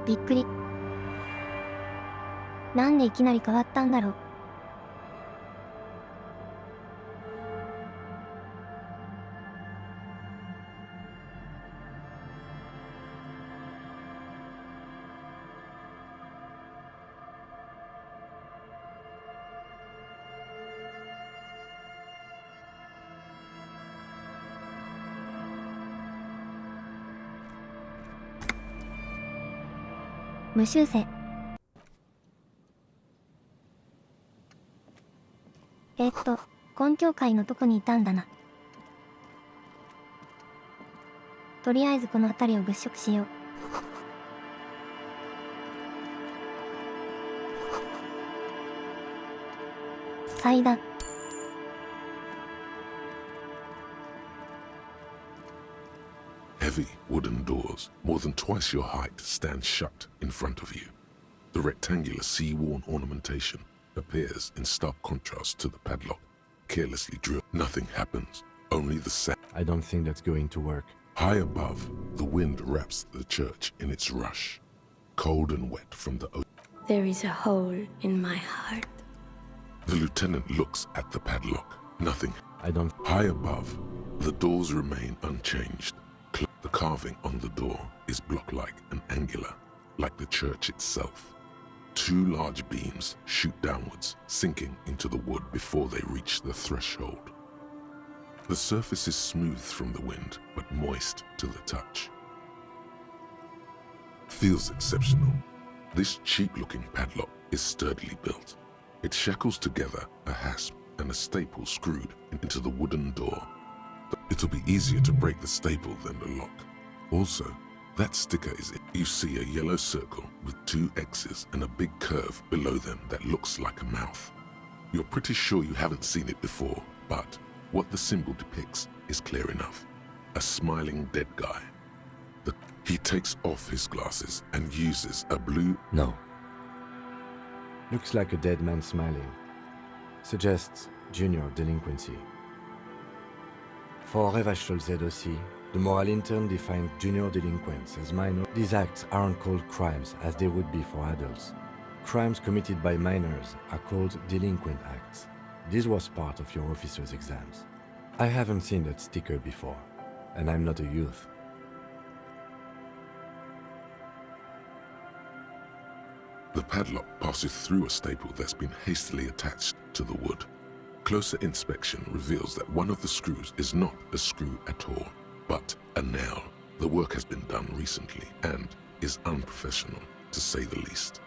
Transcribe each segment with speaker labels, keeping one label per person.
Speaker 1: びっくり。なんでいきなり変わったんだろう。無修正。根教会のとこにいたんだな。とりあえずこの辺りを物色しよう。祭壇。
Speaker 2: Heavy wooden doors, more than twice your height, stand shut in front of you. The rectangular sea-worn ornamentation appears in stark contrast to the padlock, carelessly drilled. Nothing happens, only the sound.
Speaker 3: I don't think that's going to work.
Speaker 2: High above, the wind wraps the church in its rush, cold and wet from the ocean.
Speaker 4: There is a hole in my heart.
Speaker 2: The lieutenant looks at the padlock. Nothing.
Speaker 3: I don't...
Speaker 2: High above, the doors remain unchanged. The carving on the door is block-like and angular, like the church itself. Two large beams shoot downwards, sinking into the wood before they reach the threshold. The surface is smooth from the wind, but moist to the touch. Feels exceptional. This cheap-looking padlock is sturdily built. It shackles together a hasp and a staple screwed into the wooden door. It'll be easier to break the staple than the lock. Also, that sticker is it. You see a yellow circle with two X's and a big curve below them that looks like a mouth. You're pretty sure you haven't seen it before, but what the symbol depicts is clear enough. A smiling dead guy. He takes off his glasses and uses a blue...
Speaker 3: No. Looks like a dead man smiling. Suggests junior delinquency. For Revachol aussi, the moral intern defined junior delinquents as minor. These acts aren't called crimes as they would be for adults. Crimes committed by minors are called delinquent acts. This was part of your officer's exams. I haven't seen that sticker before, and I'm not a youth.
Speaker 2: The padlock passes through a staple that's been hastily attached to the wood. Closer inspection reveals that one of the screws is not a screw at all, but a nail. The work has been done recently and is unprofessional, to say the least.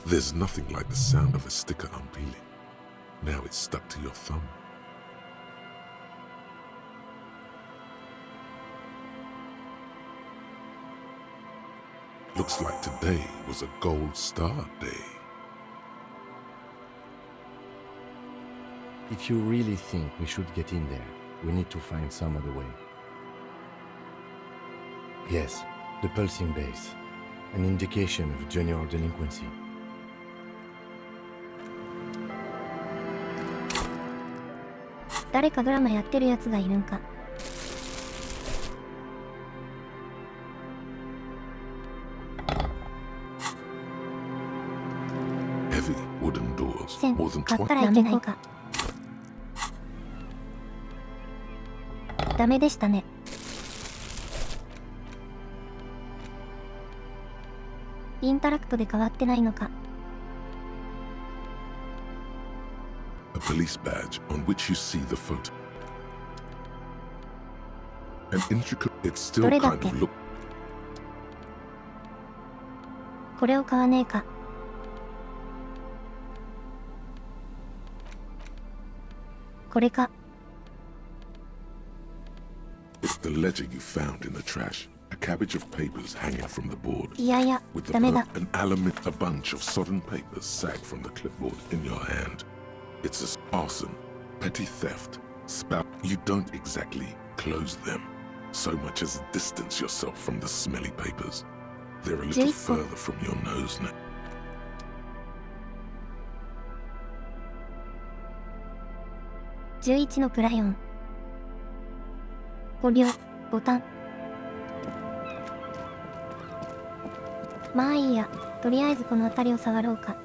Speaker 2: There's nothing like the sound of a sticker unpeeling. Now it's stuck to your thumb. Looks like today was a gold star day.
Speaker 3: If you really think we should get in there, we need to find some other way. Yes, the pulsing bass, an indication of junior delinquency.
Speaker 1: 誰かドラマやってるやつがいるんか。
Speaker 2: Heavy wooden doors,
Speaker 1: 線
Speaker 2: more than
Speaker 1: 買った
Speaker 2: twice.
Speaker 1: らいけないか。ダメでしたね。インタラクトで変わってないのか。
Speaker 2: A police badge on which you see the photo. An intricate, it still
Speaker 1: どれだ
Speaker 2: kind
Speaker 1: っけ
Speaker 2: of look.
Speaker 1: これを買わねえか。これか。
Speaker 2: It's the ledger you found in the trash. A cabbage of papers hanging from the board.
Speaker 1: いやいや、
Speaker 2: With the
Speaker 1: ダメだ。
Speaker 2: an alum, a bunch of sodden papers sag from the clipboard in your hand. It's as arson, petty theft, spout. You don't exactly close them, so much as distance yourself from the smelly papers. They're a little
Speaker 1: Jason.
Speaker 2: further from your nose now.
Speaker 1: 11のクラヨン。5秒、ボタン。まあいいや、とりあえずこの辺りを触ろうか。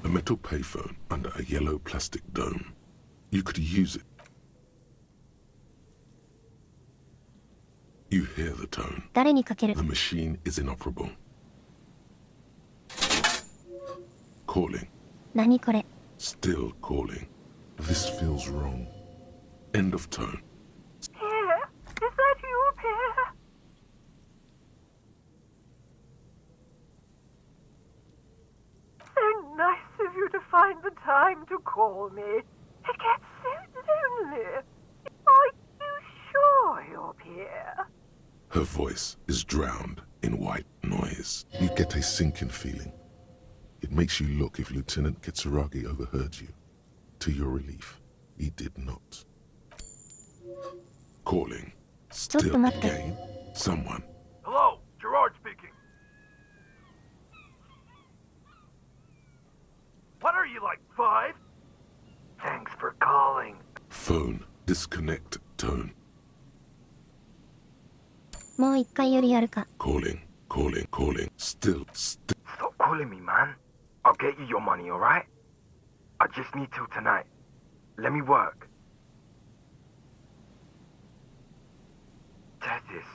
Speaker 2: A metal payphone under a yellow plastic dome. You could use it. You hear the tone.
Speaker 1: 誰にかける？
Speaker 2: The machine is inoperable. Calling.
Speaker 1: 何これ？
Speaker 2: Still calling. This feels wrong. End of tone.
Speaker 5: Pierre, is that you, Pierre? So nice of you to find the time to call me. It gets so lonely. Are you sure you're Pierre?
Speaker 2: Her voice is drowned in white noise. You get a sinking feeling. It makes you look if Lieutenant Kitsuragi overheard you. To your relief, he did not. Calling. Still again. Someone.
Speaker 6: Hello, Gerard speaking. What are you, like 5? Thanks for calling.
Speaker 2: Phone. Disconnect tone.
Speaker 1: もう一回よりやるか。
Speaker 2: Calling. Still.
Speaker 6: Stop calling me, man. I'll get you your money, alright? I just need till tonight. Let me work. Tethys.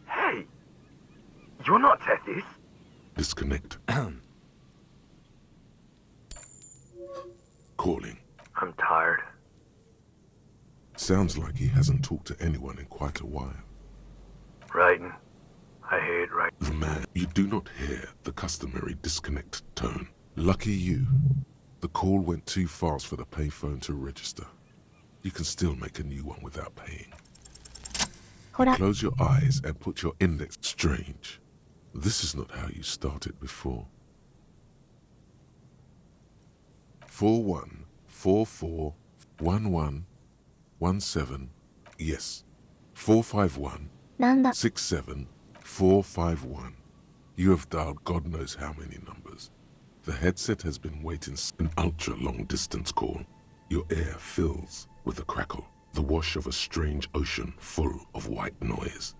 Speaker 6: Hey! You're not Tethys.
Speaker 2: Disconnect. Calling.
Speaker 6: I'm tired.
Speaker 2: Sounds like he hasn't talked to anyone in quite a while.
Speaker 6: Writing. I hate writing.
Speaker 2: The man, you do not hear the customary disconnect tone. Lucky you. The call went too fast for the payphone to register. You can still make a new one without paying.
Speaker 1: ほら、
Speaker 2: Close your eyes and put your index. Strange. This is not how you started before. 41441117. Yes. 451.
Speaker 1: なんだ。
Speaker 2: 67451. You have dialed God knows how many numbers. The headset has been waiting an ultra-long distance call. Your ear fills with a crackle, the wash of a strange ocean full of white noise.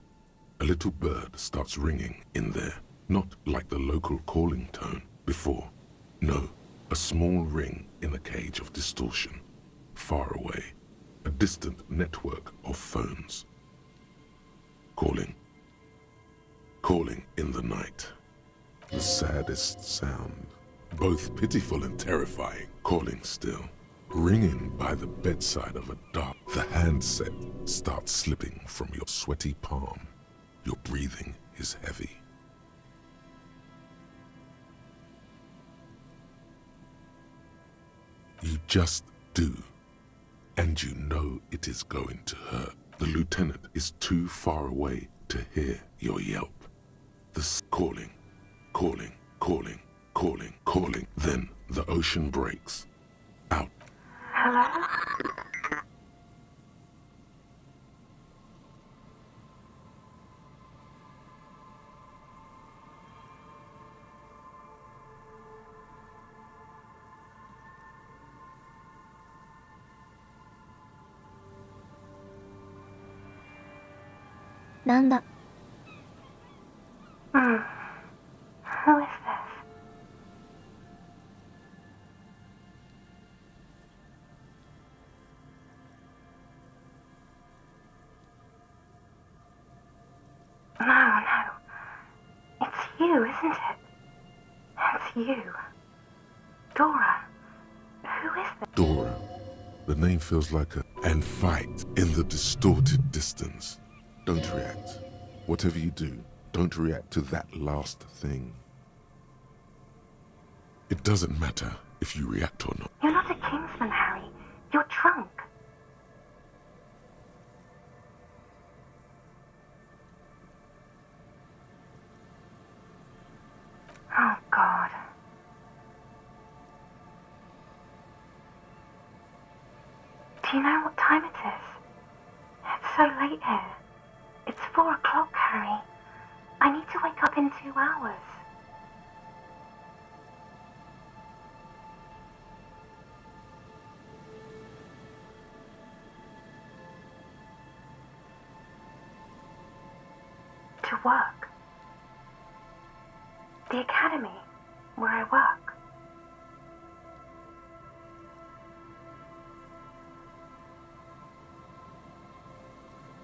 Speaker 2: A little bird starts ringing in there, not like the local calling tone before. No, a small ring in a cage of distortion, far away, a distant network of phones. Calling in the night. The saddest sound, both pitiful and terrifying, calling still. Ringing by the bedside of a dark, the handset starts slipping from your sweaty palm. Your breathing is heavy. You just do, and you know it is going to hurt. The lieutenant is too far away to hear your yelp. The calling. Then the ocean breaks. Out.
Speaker 1: Nanda.
Speaker 5: Who is this? No. It's you, isn't it? It's you. Dora. Who is this?
Speaker 2: Dora. The name feels like a... And fight in the distorted distance. Don't react. Whatever you do, don't react to that last thing. It doesn't matter if you react or not.
Speaker 5: You're not a Kingsman, Harry. You're drunk. Oh, God. Do you know what time it is? It's so late here. It's 4 o'clock, Harry. I need to wake up in 2 hours. work. The academy where I work.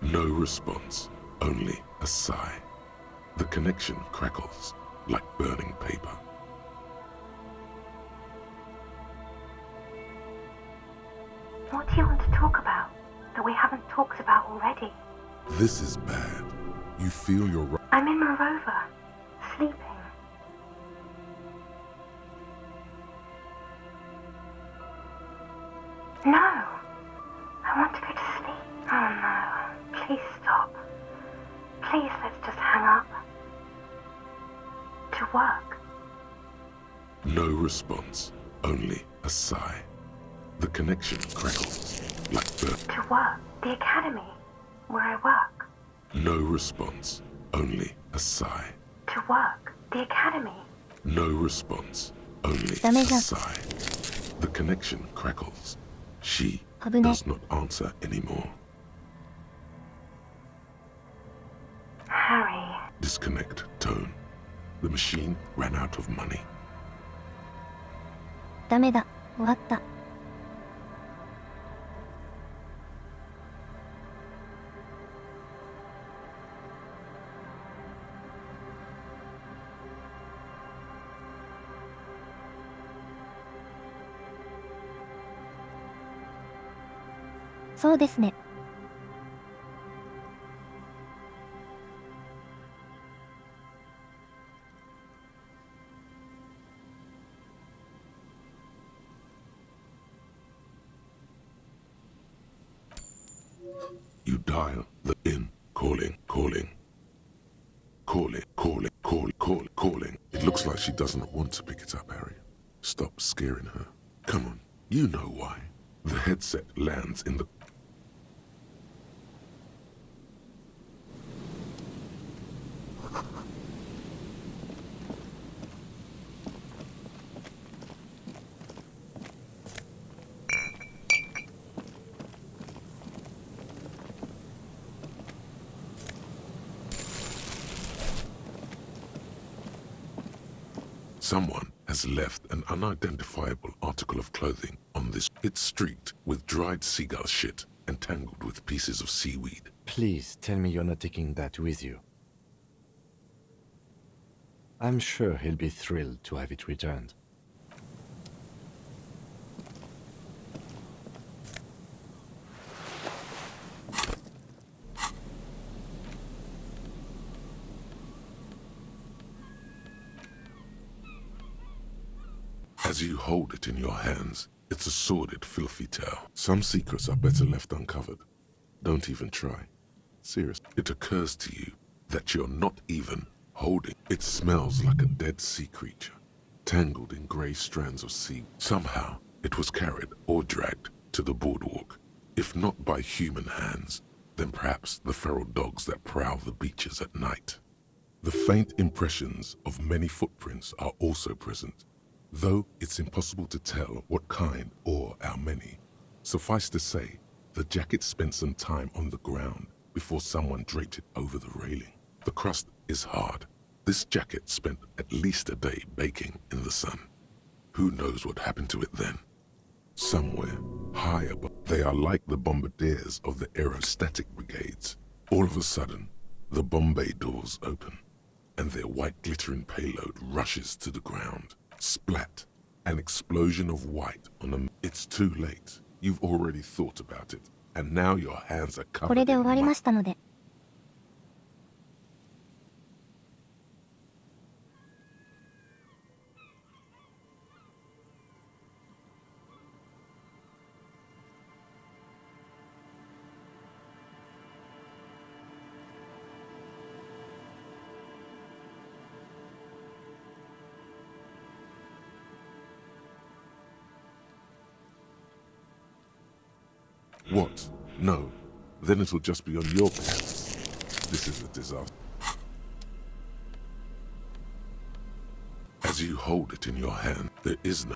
Speaker 2: No response, only a sigh. The connection crackles like burning paper.
Speaker 5: What do you want to talk about that we haven't talked about already?
Speaker 2: This is bad. You feel you're right.
Speaker 5: I'm in my rover, sleeping. No, I want to go to sleep. Oh no, please stop. Please, let's just hang up. To work.
Speaker 2: No response, only a sigh. The connection crackles like burn.
Speaker 5: To work. The academy where I work.
Speaker 2: No response, only a sigh.
Speaker 5: To work. The academy.
Speaker 2: No response, only a
Speaker 1: ダメじゃん。
Speaker 2: sigh. The connection crackles. She
Speaker 1: 危ね。
Speaker 2: does not answer anymore.
Speaker 5: Harry.
Speaker 2: Disconnect tone. The machine ran out of money.
Speaker 1: ダメだ。終わった。そうですね。
Speaker 2: You dial the in, calling. Calling. It looks like she doesn't want to pick it up, Harry. Stop scaring her. Come on, you know why. The headset lands in the... Someone has left an unidentifiable article of clothing on this. It's streaked with dried seagull shit and tangled with pieces of seaweed.
Speaker 3: Please tell me you're not taking that with you. I'm sure he'll be thrilled to have it returned.
Speaker 2: As you hold it in your hands, it's a sordid, filthy tale. Some secrets are better left uncovered. Don't even try. Seriously, it occurs to you that you're not even holding. It smells like a dead sea creature, tangled in grey strands of sea. Somehow, it was carried or dragged to the boardwalk. If not by human hands, then perhaps the feral dogs that prowl the beaches at night. The faint impressions of many footprints are also present, though it's impossible to tell what kind or how many. Suffice to say, the jacket spent some time on the ground before someone draped it over the railing. The crust is hard. This jacket spent at least a day baking in the sun. Who knows what happened to it then? Somewhere, high above, they are like the bombardiers of the aerostatic brigades. All of a sudden, the Bombay doors open, and their white glittering payload rushes to the ground. Splat. An explosion of white on a... It's too late. You've already thought about it. And now your hands are
Speaker 1: こ
Speaker 2: covered
Speaker 1: れで
Speaker 2: in
Speaker 1: 終わりま
Speaker 2: mud.
Speaker 1: したので。
Speaker 2: What? No. Then it'll just be on your pants. This is a disaster. As you hold it in your hand, there is no...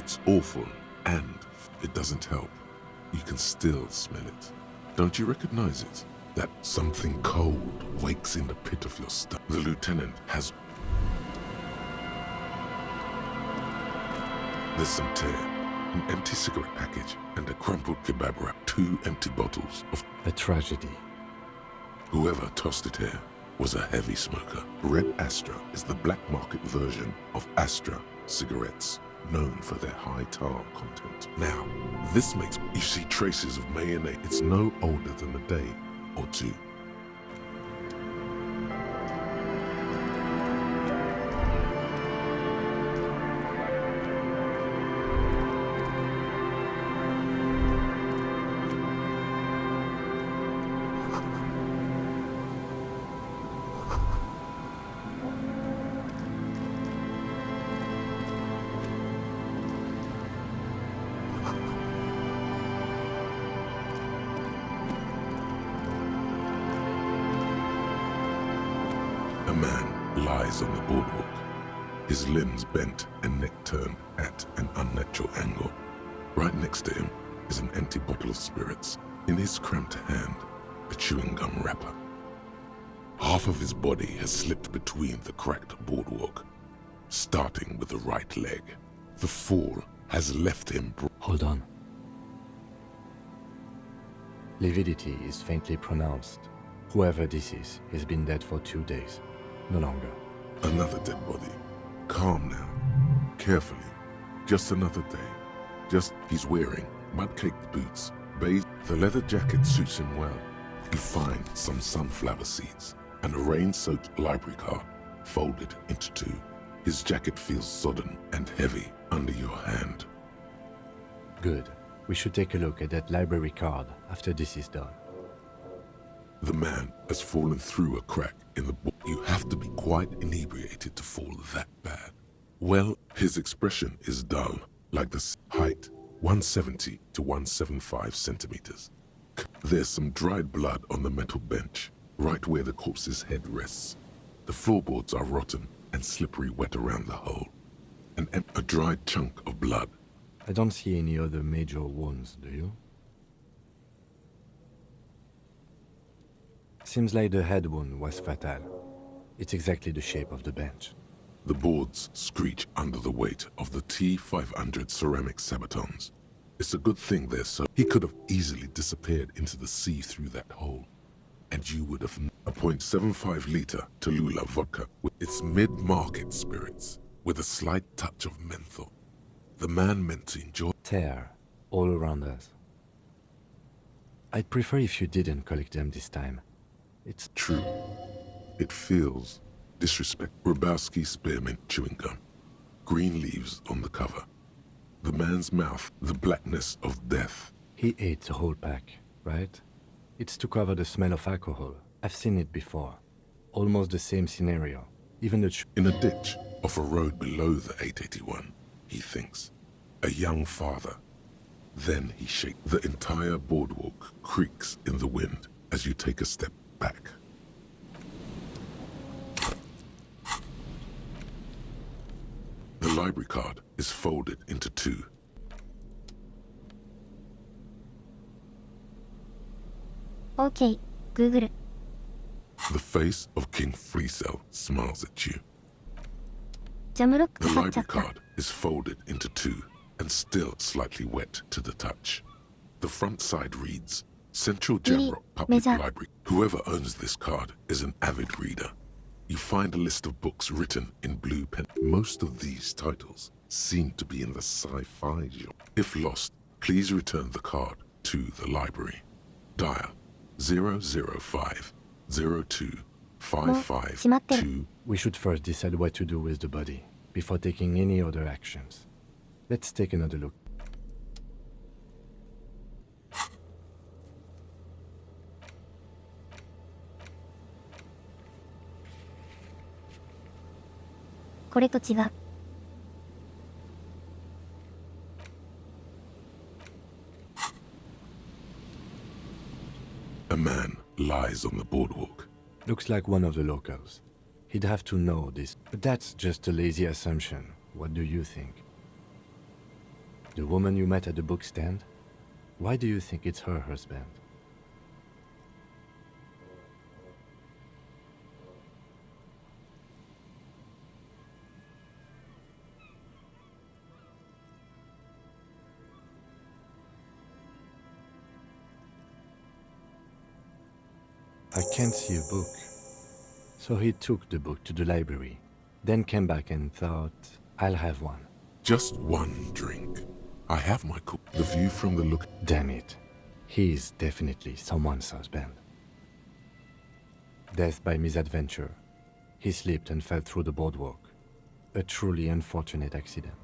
Speaker 2: It's awful, and it doesn't help. You can still smell it. Don't you recognize it? That something cold wakes in the pit of your stomach. The lieutenant has... There's some tear, an empty cigarette package, and a crumpled kebab wrap. 2 empty bottles of...
Speaker 3: A tragedy.
Speaker 2: Whoever tossed it here was a heavy smoker. Red Astra is the black market version of Astra cigarettes, known for their high tar content. Now, this makes you see traces of mayonnaise. It's no older than a day or two. A man lies on the boardwalk, his limbs bent and neck turned at an unnatural angle. Right next to him is an empty bottle of spirits. In his cramped hand, a chewing gum wrapper. Half of his body has slipped between the cracked boardwalk, starting with the right leg. The fall has left him...
Speaker 3: Hold on. Lividity is faintly pronounced. Whoever this is has been dead for 2 days. No longer.
Speaker 2: Another dead body. Calm now. Carefully. Just another day. He's wearing mud-caked boots, beige. The leather jacket suits him well. You find some sunflower seeds and a rain-soaked library card folded into 2. His jacket feels sodden and heavy under your hand.
Speaker 3: Good. We should take a look at that library card after this is done.
Speaker 2: The man has fallen through a crack in the book. You have to be quite inebriated to fall that bad. Well, his expression is dull, like the height, 170 to 175 centimeters. There's some dried blood on the metal bench, right where the corpse's head rests. The floorboards are rotten and slippery wet around the hole. A dried chunk of blood.
Speaker 3: I don't see any other major wounds, do you? Seems like the head wound was fatal. It's exactly the shape of the bench.
Speaker 2: The boards screech under the weight of the T500 ceramic sabatons. It's a good thing they're so... He could have easily disappeared into the sea through that hole. And you would have... A 0.75 liter Tallulah vodka with its mid-market spirits, with a slight touch of menthol. The man meant to enjoy...
Speaker 3: Tear all around us. I'd prefer if you didn't collect them this time. It's
Speaker 2: true. It feels disrespect. Grabowski spearmint chewing gum. Green leaves on the cover. The man's mouth, the blackness of death.
Speaker 3: He ate the whole pack, right? It's to cover the smell of alcohol. I've seen it before. Almost the same scenario. Even the...
Speaker 2: In a ditch off a road below the 881, he thinks. A young father. Then he shakes. The entire boardwalk creaks in the wind as you take a step back. The library card is folded into 2.
Speaker 1: OK, Google.
Speaker 2: The face of King Fleecell smiles at you.
Speaker 1: ジャムロック
Speaker 2: The
Speaker 1: かかっちゃ
Speaker 2: library
Speaker 1: った。
Speaker 2: card is folded into 2 and still slightly wet to the touch. The front side reads, Central Jamrock Public
Speaker 1: Meza.
Speaker 2: Library. Whoever owns this card is an avid reader. You find a list of books written in blue pen. Most of these titles seem to be in the sci-fi genre. If lost, please return the card to the library. Dial 005 02 552.
Speaker 3: We should first decide what to do with the body, before taking any other actions. Let's take another look.
Speaker 1: これと違う。
Speaker 2: A man lies on the boardwalk.
Speaker 3: Looks like one of the locals. He'd have to know this, but that's just a lazy assumption. What do you think? The woman you met at the book stand? Why do you think it's her husband? I can't see a book. So he took the book to the library, then came back and thought, I'll have one.
Speaker 2: Just one drink. I have my cup. The view from the look.
Speaker 3: Damn it. He's definitely someone's husband. Death by misadventure. He slipped and fell through the boardwalk. A truly unfortunate accident.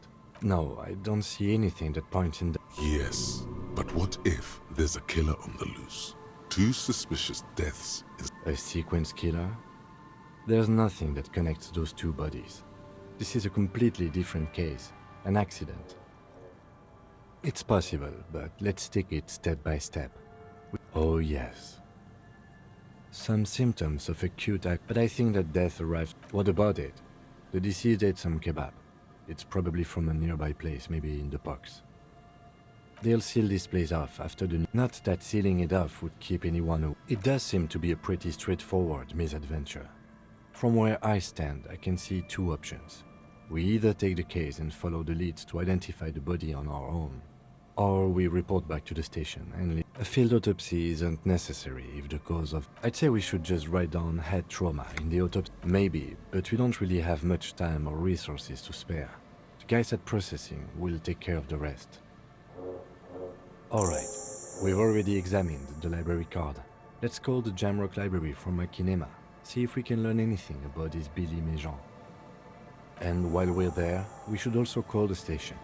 Speaker 3: No, I don't see anything that points in the...
Speaker 2: Yes, but what if there's a killer on the loose? Two suspicious deaths.
Speaker 3: A sequence killer? There's nothing that connects those two bodies. This is a completely different case. An accident. It's possible, but let's take it step by step. Oh yes. Some symptoms of acute act, but I think that death arrived. What about it? The deceased ate some kebab. It's probably from a nearby place, maybe in the box. They'll seal this place off after the... Not that sealing it off would keep anyone away. It does seem to be a pretty straightforward misadventure. From where I stand, I can see two options. We either take the case and follow the leads to identify the body on our own, or we report back to the station and leave. A field autopsy isn't necessary if the cause of... I'd say we should just write down head trauma in the autopsy. Maybe, but we don't really have much time or resources to spare. The guys at processing will take care of the rest. Alright, we've already examined the library card. Let's call the Jamrock Library from my kinema, see if we can learn anything about this Billy Méjean. And while we're there, we should also call the station.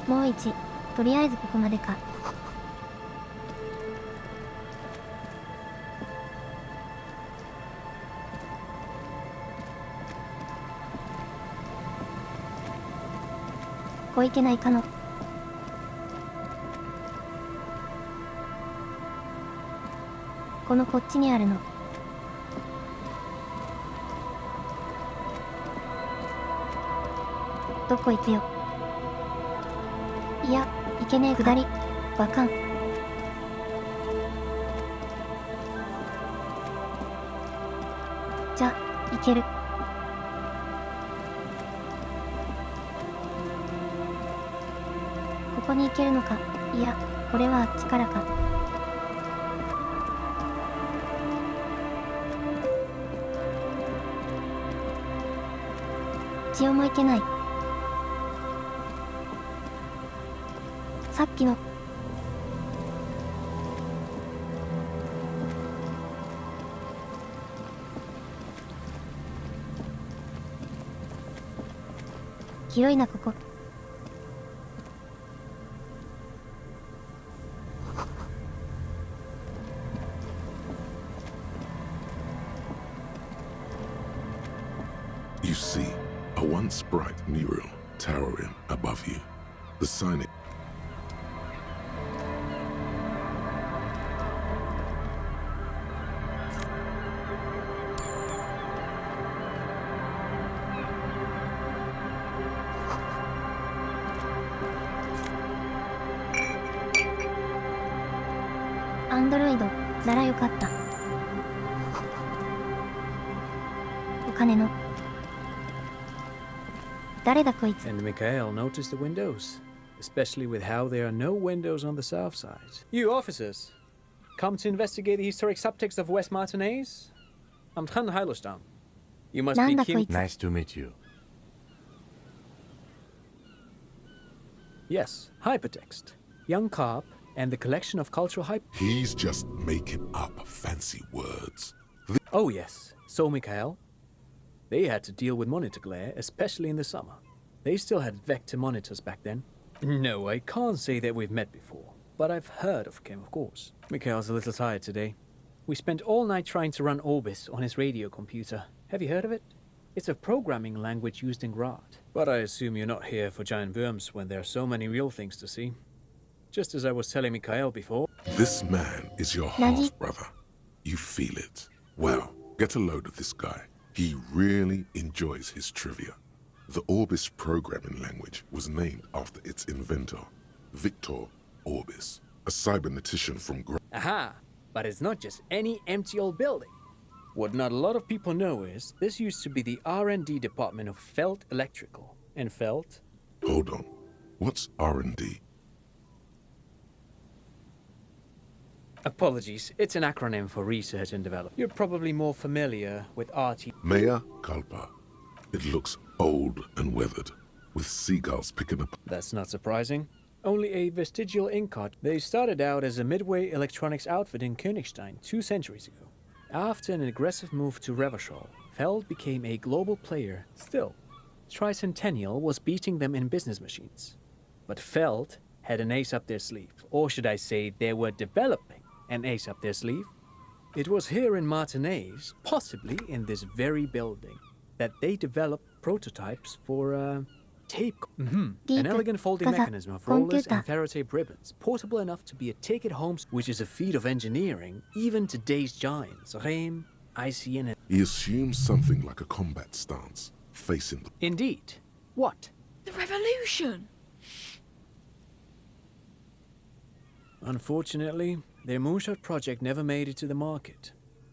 Speaker 1: もう一、とりあえずここまでか。小池内科の。このこっちにあるの。どこ行くよ。いや、行けねえ下り。わかん。じゃ、行ける。ここに行けるのか。いや、これはあっちからか。千代も行けない。さっきの。広いなここ。
Speaker 2: You see, a once bright mural towering above you. The sign.
Speaker 1: Android ならよかった。お金の。誰だこいつ。
Speaker 7: And Mikhail noticed the windows, especially with how there are no windows on the south side. You officers, come to investigate the historic subtext of West Martinez? I'm Tran Heilostam. You must be keen.
Speaker 3: Nice to meet you.
Speaker 7: Yes, hypertext. Young carp and the collection of cultural hype.
Speaker 2: He's just making up fancy words.
Speaker 7: Oh yes, so Mikhail. They had to deal with monitor glare, especially in the summer. They still had vector monitors back then. No, I can't say that we've met before, but I've heard of him, of course. Mikhail's a little tired today. We spent all night trying to run Orbis on his radio computer. Have you heard of it? It's a programming language used in Grad. But I assume you're not here for giant worms when there are so many real things to see. Just as I was telling Mikhail before.
Speaker 2: This man is your half-brother. You feel it. Well, get a load of this guy. He really enjoys his trivia. The Orbis programming language was named after its inventor, Victor Orbis, a cybernetician from
Speaker 7: Aha! But it's not just any empty old building. What not a lot of people know is this used to be the R&D department of Felt Electrical. And Felt?
Speaker 2: Hold on. What's R&D?
Speaker 7: Apologies, it's an acronym for research and development. You're probably more familiar with RT.
Speaker 2: Mea culpa. It looks old and weathered, with seagulls picking up.
Speaker 7: That's not surprising. Only a vestigial Incat. They started out as a midway electronics outfit in Königstein 2 centuries ago. After an aggressive move to Revachol, Feld became a global player. Still, Tricentennial was beating them in business machines. But Feld had an ace up their sleeve, or should I say they were developing an ace up their sleeve. It was here in Martinez, possibly in this very building, that they developed prototypes for tape. An elegant folding mechanism of rollers and ferrotape ribbons, portable enough to be a take-it-home, which is a feat of engineering, even today's giants, Rehm, ICN, and...
Speaker 2: He assumes something like a combat stance, facing the...
Speaker 7: Indeed. What?
Speaker 8: The revolution!
Speaker 7: Unfortunately, their moonshot project never made it to the market.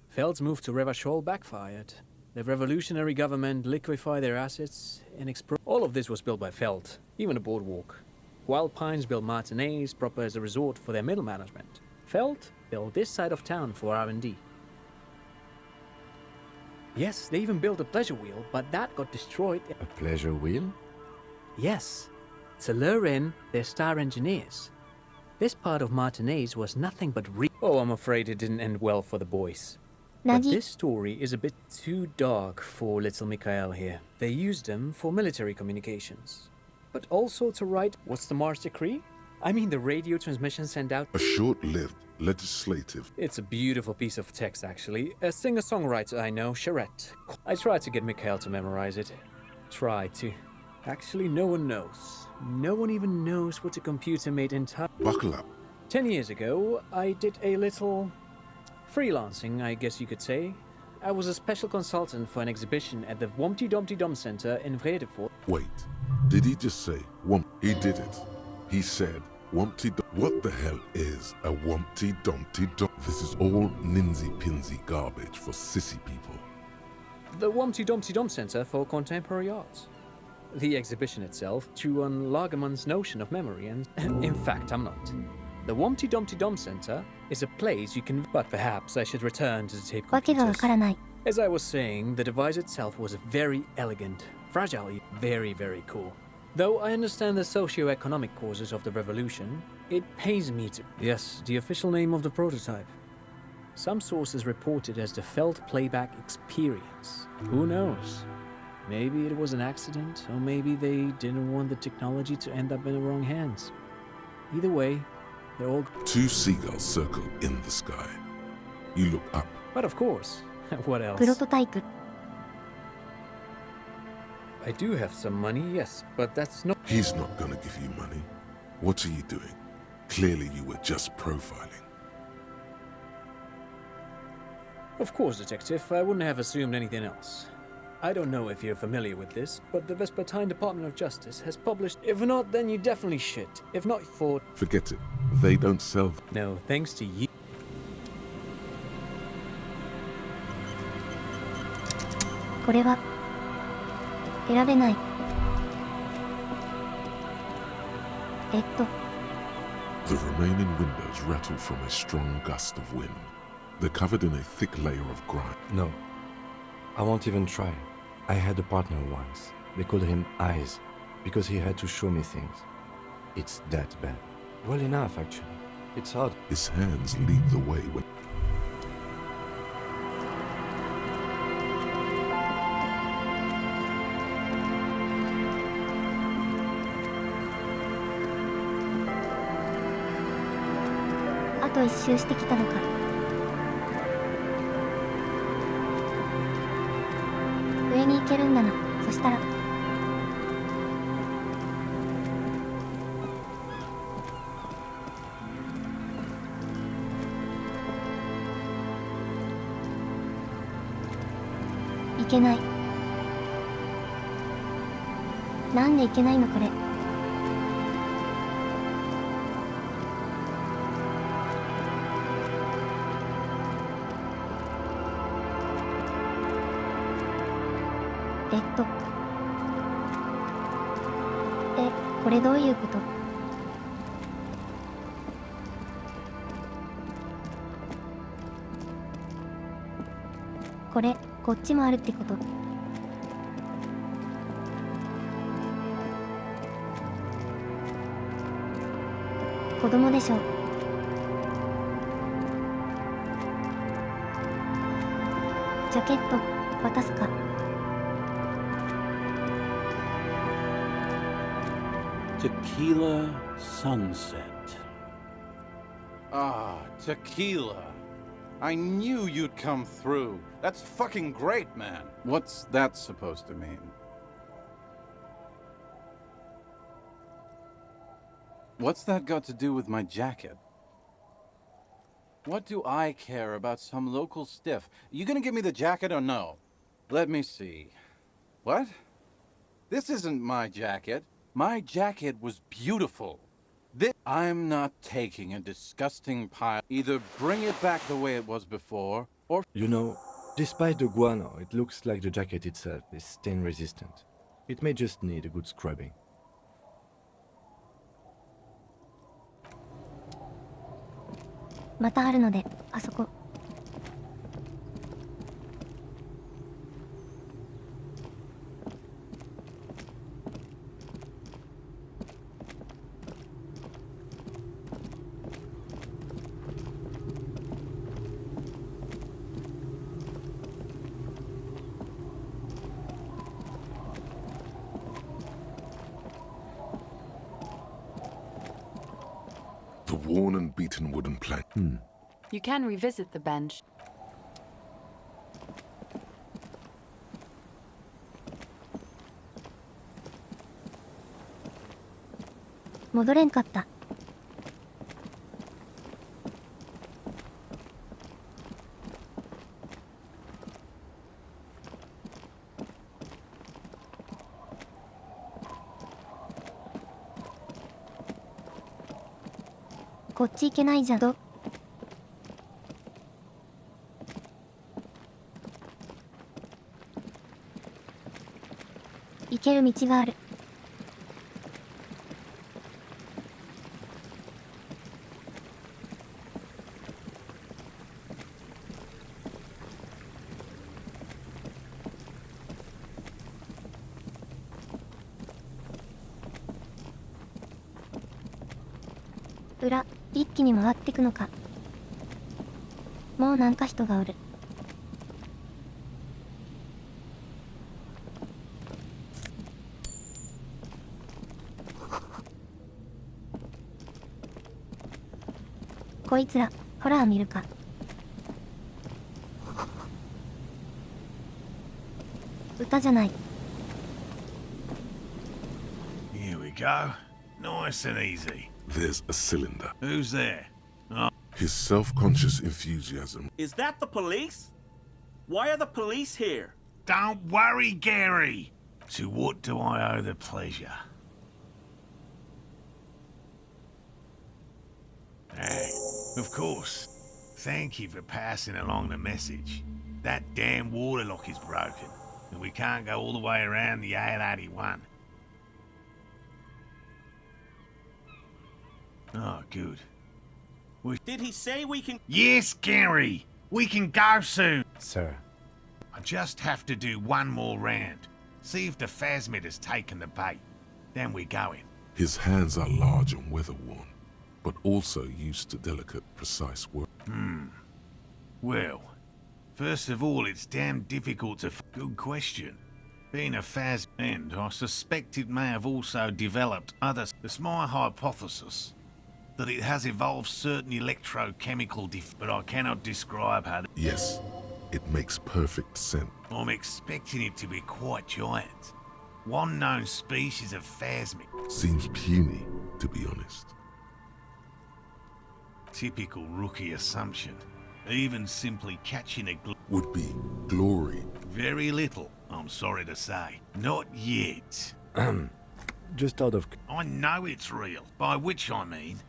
Speaker 7: Feld's move to Revachol backfired. The revolutionary government liquefied their assets and all of this was built by Feld, even a boardwalk. Wild Pines built Martinez proper as a resort for their middle management. Feld built this side of town for R&D. Yes, they even built a pleasure wheel, but that got destroyed.
Speaker 3: A pleasure wheel?
Speaker 7: Yes, to lure in their star engineers. This part of Martinez was nothing but Oh, I'm afraid it didn't end well for the boys. But this story is a bit too dark for little Mikhail here. They used them for military communications. But also to write, what's the Mars Decree? I mean the radio transmission sent out...
Speaker 2: A short-lived legislative...
Speaker 7: It's a beautiful piece of text, actually. A singer-songwriter I know, Charette. I tried to get Mikhail to memorize it. Tried to. Actually, no one knows. No one even knows what a computer made entire...
Speaker 2: Buckle up.
Speaker 7: 10 years ago, I did a little... freelancing, I guess you could say. I was a special consultant for an exhibition at the Wompty Dumpty Dum Center in Vredefort.
Speaker 2: Wait, did he just say Womp? He did it. He said Wompty Dum. What the hell is a Wompty Dumpty Dum? This is all ninsy-pinsy garbage for sissy people.
Speaker 7: The Wompty Dumpty Dum Center for Contemporary Arts. The exhibition itself drew on Lagerman's notion of memory and... in fact, I'm not. The Wompty Dumpty Dum Center is a place you can... But perhaps I should return to the tape computers. As I was saying, the device itself was very elegant, fragile, very, very cool. Though I understand the socio-economic causes of the revolution, it pains me to... Yes, the official name of the prototype. Some sources report it as the Felt Playback Experience. Who knows? Maybe it was an accident, or maybe they didn't want the technology to end up in the wrong hands. Either way, they're all...
Speaker 2: Two seagulls circle in the sky. You look up.
Speaker 7: But of course, what else? I do have some money, yes, but that's not...
Speaker 2: He's not gonna give you money. What are you doing? Clearly you were just profiling.
Speaker 7: Of course, Detective, I wouldn't have assumed anything else. I don't know if you're familiar with this, but the Vespertine Department of Justice has published... If not, then you definitely should. If not for...
Speaker 2: Forget it. They don't sell...
Speaker 7: No, thanks to you.
Speaker 1: これは選べない。
Speaker 2: The remaining windows rattle from a strong gust of wind. They're covered in a thick layer of grime.
Speaker 3: No. I won't even try. I had a partner once. They called him Eyes, because he had to show me things. It's that bad. Well enough, actually. It's hard.
Speaker 2: His hands lead the way when...
Speaker 1: あと一周してきたのか。上に行けるんだな。そしたら。一けない。なんでいけないのこれ。これどういうこと？これ、こっちもあるってこと？子供でしょ。ジャケット、渡すか。
Speaker 8: Tequila sunset. Ah, tequila. I knew you'd come through. That's fucking great, man. What's that supposed to mean? What's that got to do with my jacket? What do I care about some local stiff? You gonna give me the jacket or no? Let me see. What? This isn't my jacket. My jacket was beautiful. I'm not taking a disgusting pile. Either bring it back the way it was before, or...
Speaker 3: You know, despite the guano, it looks like the jacket itself is stain resistant. It may just need a good scrubbing.
Speaker 1: またあるので、あそこ。
Speaker 2: The worn and beaten wooden plank.
Speaker 9: You can revisit the bench.
Speaker 1: 戻れんかった。こっち行けないじゃど。行ける道がある。裏、一気に回ってくのか。もうなんか人がおる。こいつら、ホラー見るか。歌じゃない。
Speaker 10: Here we go. Nice and easy.
Speaker 2: There's a cylinder.
Speaker 10: Who's there? Oh.
Speaker 2: His self-conscious enthusiasm.
Speaker 11: Is that the police? Why are the police here?
Speaker 10: Don't worry, Gary. To what do I owe the pleasure? Hey, of course. Thank you for passing along the message. That damn water lock is broken, and we can't go all the way around the A81. Oh, good.
Speaker 11: Did he say we can...
Speaker 10: Yes, Gary! We can go soon!
Speaker 3: Sir.
Speaker 10: I just have to do one more round. See if the phasmid has taken the bait. Then we're going.
Speaker 2: His hands are large and weather-worn, but also used to delicate, precise work.
Speaker 10: Well, first of all, it's damn difficult to... Good question. Being a phasmid, I suspect it may have also developed others. It's my hypothesis that it has evolved certain electrochemical but I cannot describe how...
Speaker 2: Yes, it makes perfect sense.
Speaker 10: I'm expecting it to be quite giant. One known species of phasmid.
Speaker 2: Seems puny, to be honest.
Speaker 10: Typical rookie assumption. Even simply catching a
Speaker 2: would be glory
Speaker 10: Very little, I'm sorry to say. Not yet.
Speaker 3: Just out of...
Speaker 10: I know it's real, by which I mean,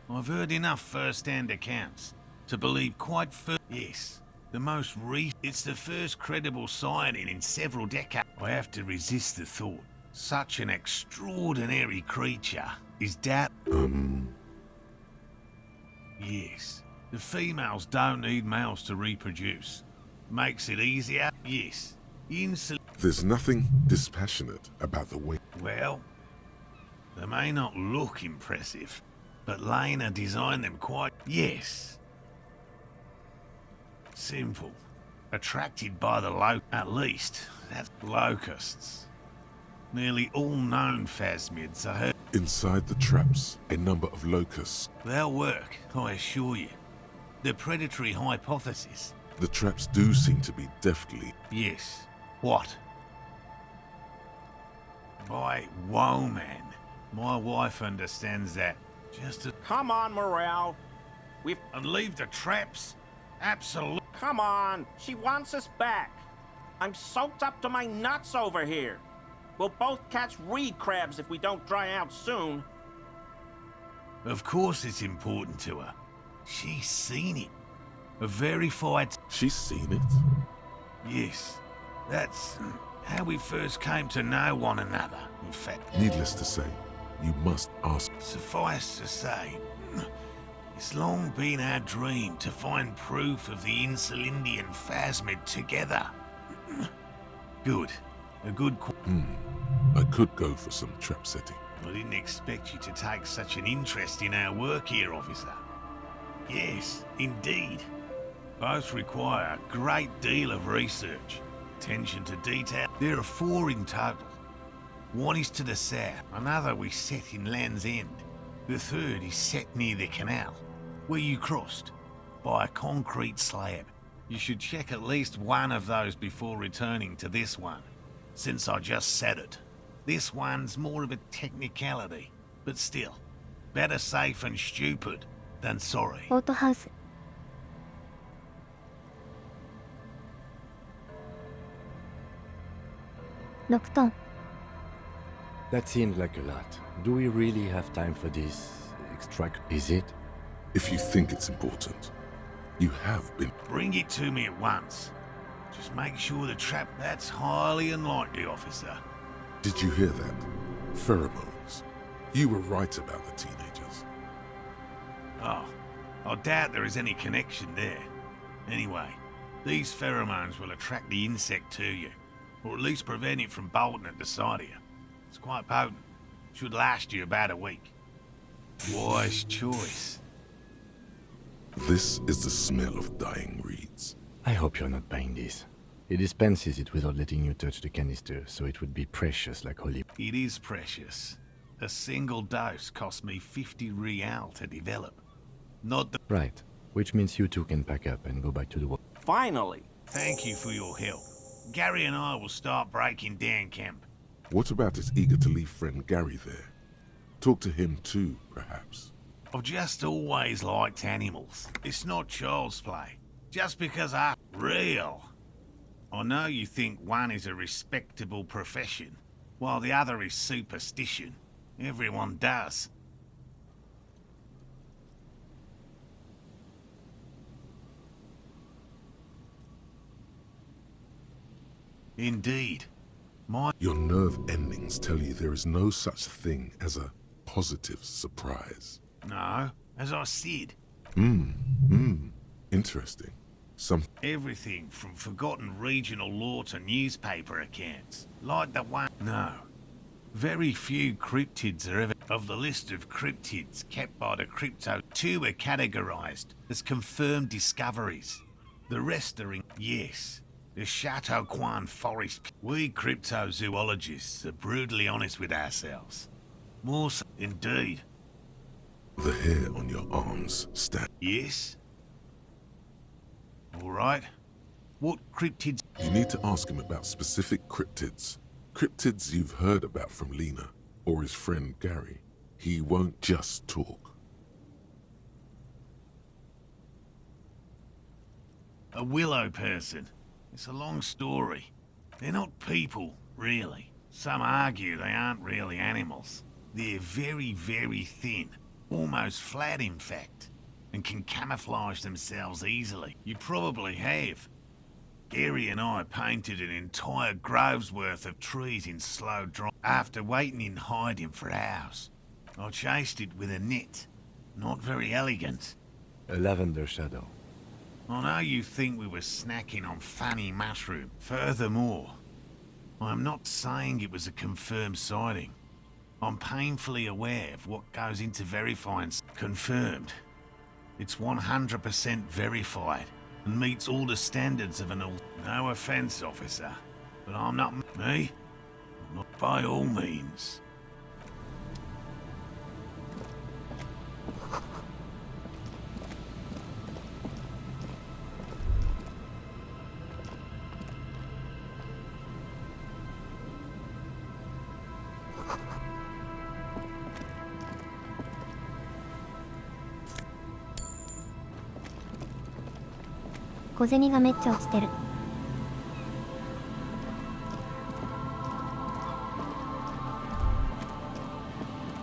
Speaker 10: I've heard enough first-hand accounts to believe quite yes, the most recent... It's the first credible sighting in several decades. I have to resist the thought. Such an extraordinary creature is that... Yes, the females don't need males to reproduce. Makes it easier? Yes.
Speaker 2: There's nothing dispassionate about the way...
Speaker 10: Well, they may not look impressive, but Lena designed them quite... Yes. Simple. Attracted by the at least, that's locusts. Nearly all known phasmids are heard...
Speaker 2: Inside the traps, a number of locusts.
Speaker 10: They'll work, I assure you. The predatory hypothesis.
Speaker 2: The traps do seem to be deftly...
Speaker 10: Yes. What? Whoa, man. My wife understands that. Just as...
Speaker 11: Come on, Morel.
Speaker 10: And leave the traps? Absolutely.
Speaker 11: Come on. She wants us back. I'm soaked up to my nuts over here. We'll both catch reed crabs if we don't dry out soon.
Speaker 10: Of course it's important to her. She's seen it. A verified...
Speaker 2: She's seen it?
Speaker 10: Yes. That's how we first came to know one another, in fact.
Speaker 2: Needless to say, you must ask...
Speaker 10: Suffice to say, it's long been our dream to find proof of the Insulindian phasmid together. Good. A good...
Speaker 2: I could go for some trap setting.
Speaker 10: I didn't expect you to take such an interest in our work here, officer. Yes, indeed. Both require a great deal of research, attention to detail. There are 4 in total. One is to the south, another we set in Land's End. The third is set near the canal, where you crossed, by a concrete slab. You should check at least one of those before returning to this one, since I just said it. This one's more of a technicality, but still, better safe and stupid than sorry.
Speaker 1: オートハウス。6トン。
Speaker 3: That seems like a lot. Do we really have time for this extract? Is it?
Speaker 2: If you think it's important, you have been...
Speaker 10: Bring it to me at once. Just make sure the trap... That's highly unlikely, officer.
Speaker 2: Did you hear that? Pheromones. You were right about the teenagers.
Speaker 10: Oh, I doubt there is any connection there. Anyway, these pheromones will attract the insect to you, or at least prevent it from bolting at the sight of you. It's quite potent. Should last you about a week. Wise choice.
Speaker 2: This is the smell of dying reeds.
Speaker 3: I hope you're not buying this. It dispenses it without letting you touch the canister, so it would be precious like holy...
Speaker 10: It is precious. A single dose cost me 50 real to develop. Not the...
Speaker 3: Right. Which means you two can pack up and go back to the work.
Speaker 11: Finally.
Speaker 10: Thank you for your help. Gary and I will start breaking down camp.
Speaker 2: What about his eager-to-leave friend Gary there? Talk to him too, perhaps.
Speaker 10: I've just always liked animals. It's not child's play. Just because I'm real. I know you think one is a respectable profession, while the other is superstition. Everyone does. Indeed.
Speaker 2: Your nerve endings tell you there is no such thing as a positive surprise.
Speaker 10: No, as I said.
Speaker 2: Interesting.
Speaker 10: Everything from forgotten regional law to newspaper accounts. Like the one... No. Very few cryptids are ever... Of the list of cryptids kept by the crypto, 2 are categorized as confirmed discoveries. The rest are in... Yes. The Chateau Quan Forest. We cryptozoologists are brutally honest with ourselves. More so... Indeed.
Speaker 2: The hair on your arms stand...
Speaker 10: Yes? All right. What cryptids...
Speaker 2: You need to ask him about specific cryptids. Cryptids you've heard about from Lena, or his friend Gary. He won't just talk.
Speaker 10: A willow person. It's a long story. They're not people, really. Some argue they aren't really animals. They're very, very thin. Almost flat, in fact. And can camouflage themselves easily. You probably have. Gary and I painted an entire grove's worth of trees in slow dry after waiting in hiding for hours. I chased it with a net. Not very elegant.
Speaker 3: A lavender shadow.
Speaker 10: I know you think we were snacking on funny mushroom. Furthermore, I'm not saying it was a confirmed sighting. I'm painfully aware of what goes into verifying confirmed. It's 100% verified and meets all the standards of an no offense, officer, but I'm not me. Not by all means.
Speaker 1: 小銭がめっちゃ落ちてる。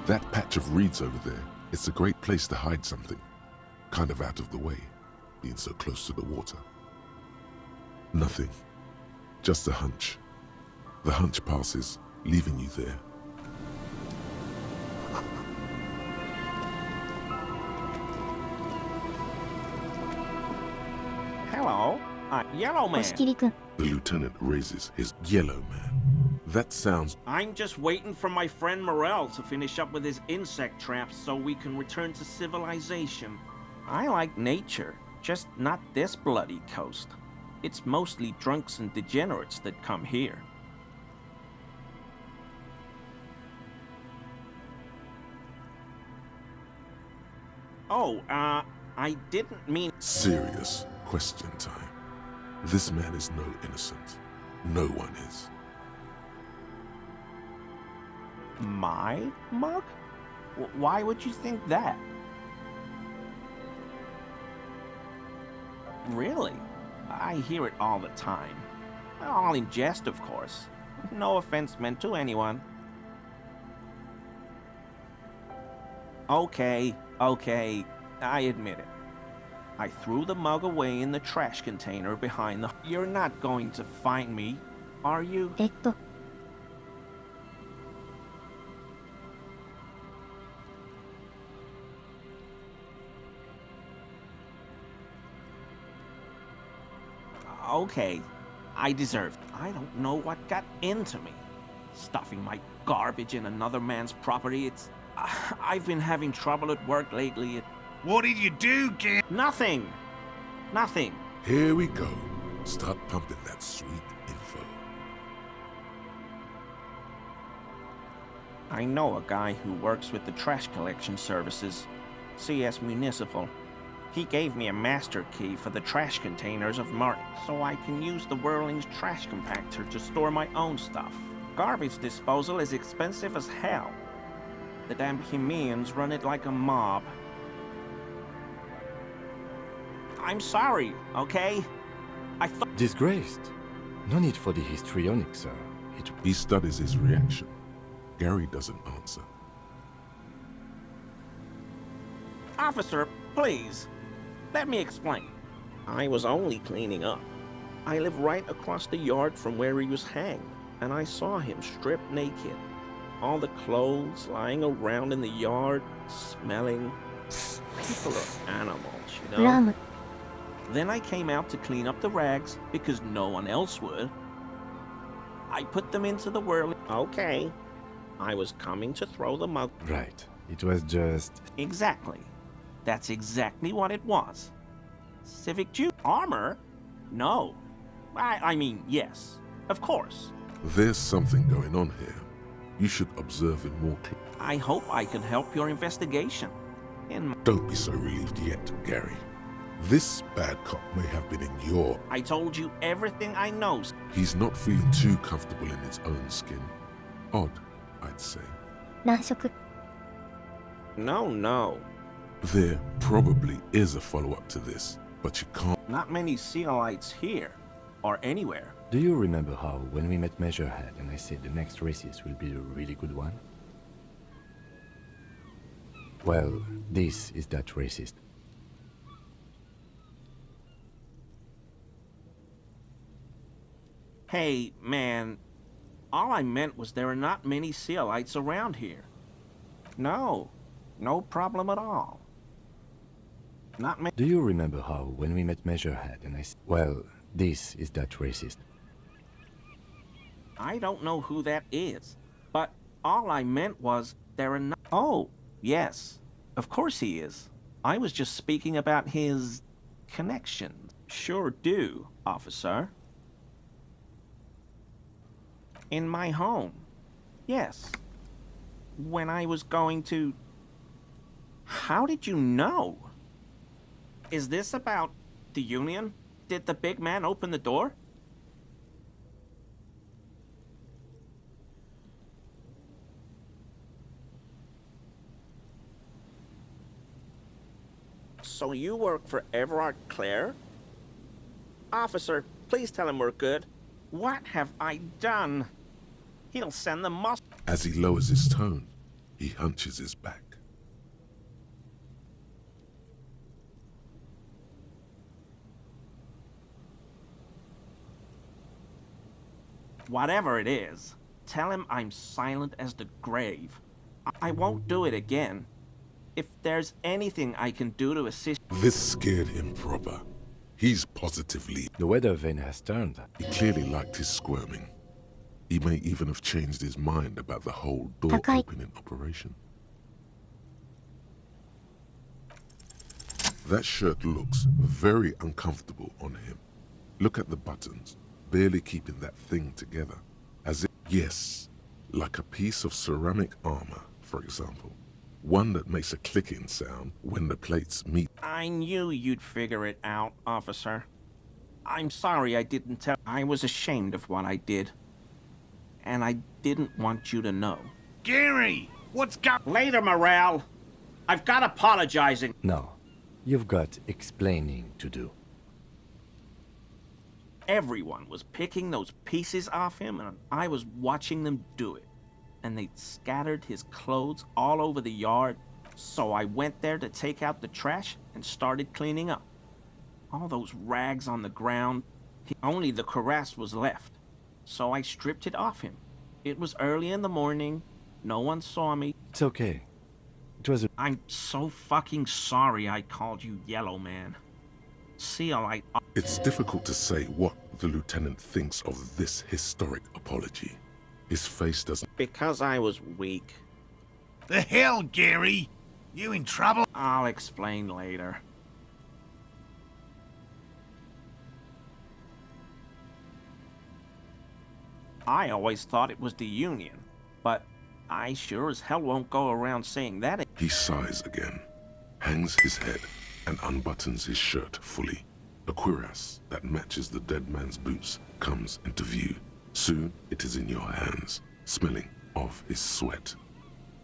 Speaker 2: That patch of reeds over there, it's a great place to hide something. Kind of out of the way, being so close to the water. Nothing. Just a hunch. The hunch passes, leaving you there.
Speaker 11: Hello, Yellow Man.
Speaker 1: 押切くん。
Speaker 2: The lieutenant raises his yellow man. That sounds...
Speaker 11: I'm just waiting for my friend Morel to finish up with his insect traps so we can return to civilization. I like nature, just not this bloody coast. It's mostly drunks and degenerates that come here. Oh, I didn't mean...
Speaker 2: Serious question time. This man is no innocent. No one is.
Speaker 11: My mug? Why would you think that? Really? I hear it all the time. All in jest, of course. No offense meant to anyone. Okay, I admit it. I threw the mug away in the trash container behind the... You're not going to find me, are you? Okay, I deserve it. I don't know what got into me. Stuffing my garbage in another man's property, it's... I've been having trouble at work lately.
Speaker 10: What did you do, Gary?
Speaker 11: Nothing. Nothing.
Speaker 2: Here we go. Start pumping that sweet info.
Speaker 11: I know a guy who works with the trash collection services, CS Municipal. He gave me a master key for the trash containers of Martin, so I can use the Whirling's trash compactor to store my own stuff. Garbage disposal is expensive as hell. The damn Bohemians run it like a mob. I'm sorry, okay? I thought...
Speaker 3: Disgraced? No need for the histrionic, sir.
Speaker 2: He studies his reaction. Gary doesn't answer.
Speaker 11: Officer, please. Let me explain. I was only cleaning up. I live right across the yard from where he was hanged, and I saw him stripped naked. All the clothes lying around in the yard, smelling. People are animals, you know? Then I came out to clean up the rags because no one else would. I put them into the whirling. Okay. I was coming to throw them out.
Speaker 3: Right. It was just...
Speaker 11: Exactly. That's exactly what it was. Civic Jew armor? No. I mean, yes. Of course.
Speaker 2: There's something going on here. You should observe it more closely.
Speaker 11: I hope I can help your investigation.
Speaker 2: Don't be so relieved yet, Gary. This bad cop may have been in your...
Speaker 11: I told you everything I know.
Speaker 2: He's not feeling too comfortable in his own skin. Odd, I'd say.
Speaker 11: No.
Speaker 2: There probably is a follow-up to this, but you can't...
Speaker 11: Not many Sealites here. or anywhere.
Speaker 3: Do you remember how, when we met Measurehead and I said the next racist will be a really good one? Well, this is that racist.
Speaker 11: Hey, man, all I meant was there are not many Sealites around here. No problem at all. Not many.
Speaker 3: Do you remember how, when we met Measurehead and I said, well, this is that racist?
Speaker 11: I don't know who that is, but all I meant was there are not. Oh, yes, of course he is. I was just speaking about his connections. Sure do, officer. In my home. Yes. When I was going to... How did you know? Is this about the union? Did the big man open the door? So you work for Everard Clare? Officer, please tell him we're good. What have I done? He'll send the
Speaker 2: As he lowers his tone, he hunches his back.
Speaker 11: Whatever it is, tell him I'm silent as the grave. I won't do it again. If there's anything I can do to assist...
Speaker 2: This scared him proper. He's positively...
Speaker 3: The weather vane has turned.
Speaker 2: He clearly liked his squirming. He may even have changed his mind about the whole door-opening operation. That shirt looks very uncomfortable on him. Look at the buttons, barely keeping that thing together. As if, yes, like a piece of ceramic armor, for example. One that makes a clicking sound when the plates meet.
Speaker 11: I knew you'd figure it out, officer. I'm sorry I didn't tell. I was ashamed of what I did. And I didn't want you to know.
Speaker 10: Gary! What's got...
Speaker 11: Later, Morale. I've got apologizing.
Speaker 3: No. You've got explaining to do.
Speaker 11: Everyone was picking those pieces off him, and I was watching them do it. And they'd scattered his clothes all over the yard, so I went there to take out the trash and started cleaning up. All those rags on the ground, only the cuirass was left, so I stripped it off him. It was early in the morning, no one saw me.
Speaker 3: It's okay. It was a...
Speaker 11: I'm so fucking sorry I called you Yellow Man. Sealite...
Speaker 2: It's difficult to say what the lieutenant thinks of this historic apology. His face doesn't...
Speaker 11: Because I was weak.
Speaker 10: The hell, Gary? You in trouble?
Speaker 11: I'll explain later. I always thought it was the Union, but I sure as hell won't go around saying that.
Speaker 2: He sighs again, hangs his head, and unbuttons his shirt fully. A cuirass that matches the dead man's boots comes into view. Soon it is in your hands, smelling of his sweat.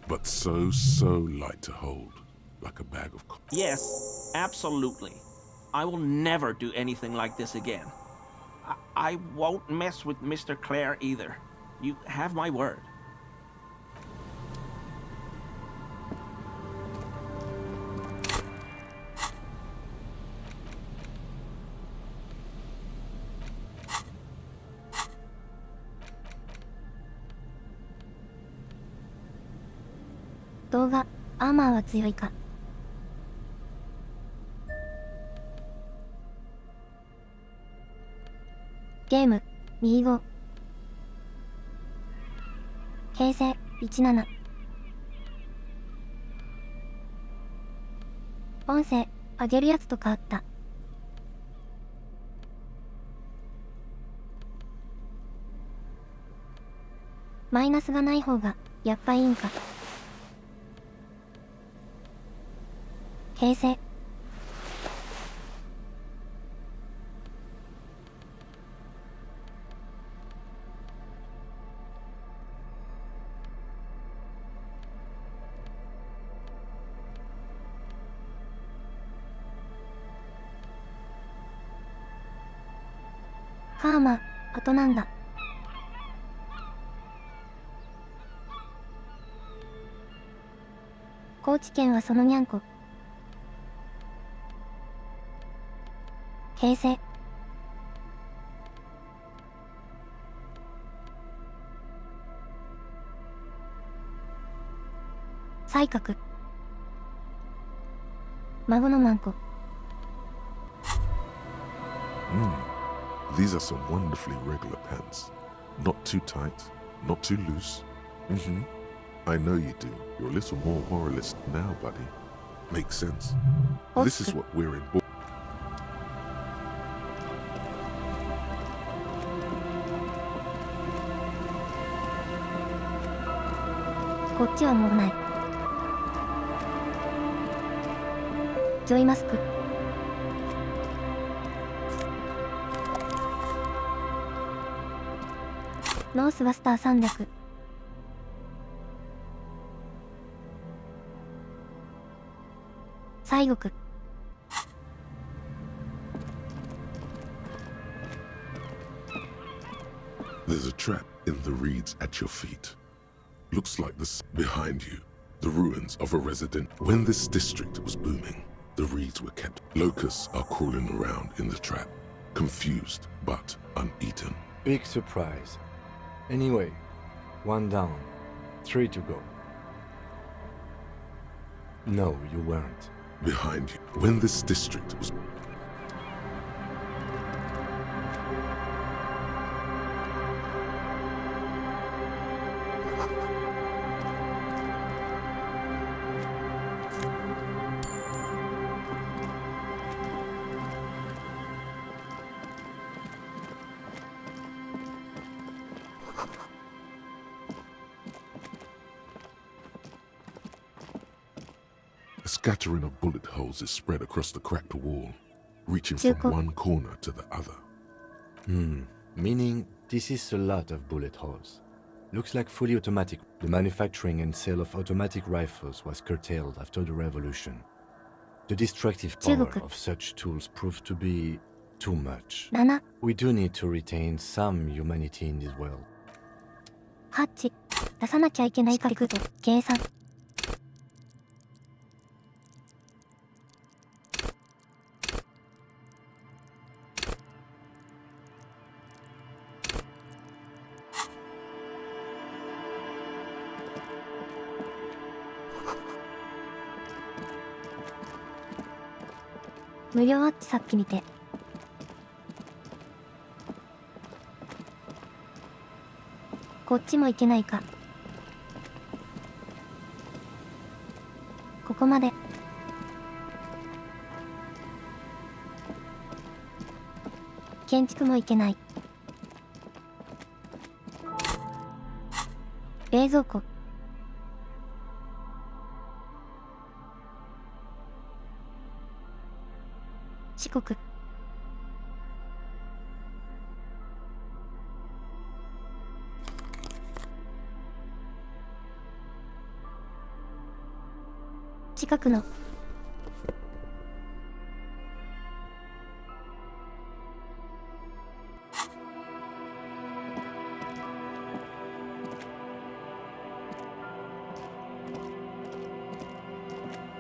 Speaker 2: But so light to hold, like a bag of...
Speaker 11: Yes, absolutely. I will never do anything like this again. I won't mess with Mr. Clare either. You have my word.
Speaker 1: "動画、アーマーは強いか?" ゲーム、25。形成、17。音声、上げるやつと変わった。マイナスがない方が、やっぱいいんか。形成。ファーマー、あとなんだ。高知県はそのにゃんこ。平成。才覚。孫のマンコ。
Speaker 2: These are some wonderfully regular pants. Not too tight, not too loose. I know you do. You're a little more moralist now, buddy. Makes sense. This is what we're in.
Speaker 1: こっちはもうない。ジョイマスク。ノースバスター300。西国。
Speaker 2: There's a trap in the reeds at your feet. Looks like this behind you. The ruins of a resident. When this district was booming, the reeds were kept. Locusts are crawling around in the trap, confused but uneaten.
Speaker 3: Big surprise. Anyway, 1 down, 3 to go. No, you weren't.
Speaker 2: Behind you. When this district was... A scattering of bullet holes is spread across the cracked wall, reaching from one corner to the other.
Speaker 3: Meaning this is a lot of bullet holes. Looks like fully automatic. The manufacturing and sale of automatic rifles was curtailed after the revolution. The destructive power of such tools proved to be too much. We do need to retain some humanity in this world.
Speaker 1: ハッチ。出さなきゃいけない角度。計算。無料アッチさっき見て。こっちも行けないか。ここまで。建築も行けない。冷蔵庫。四国。近くの。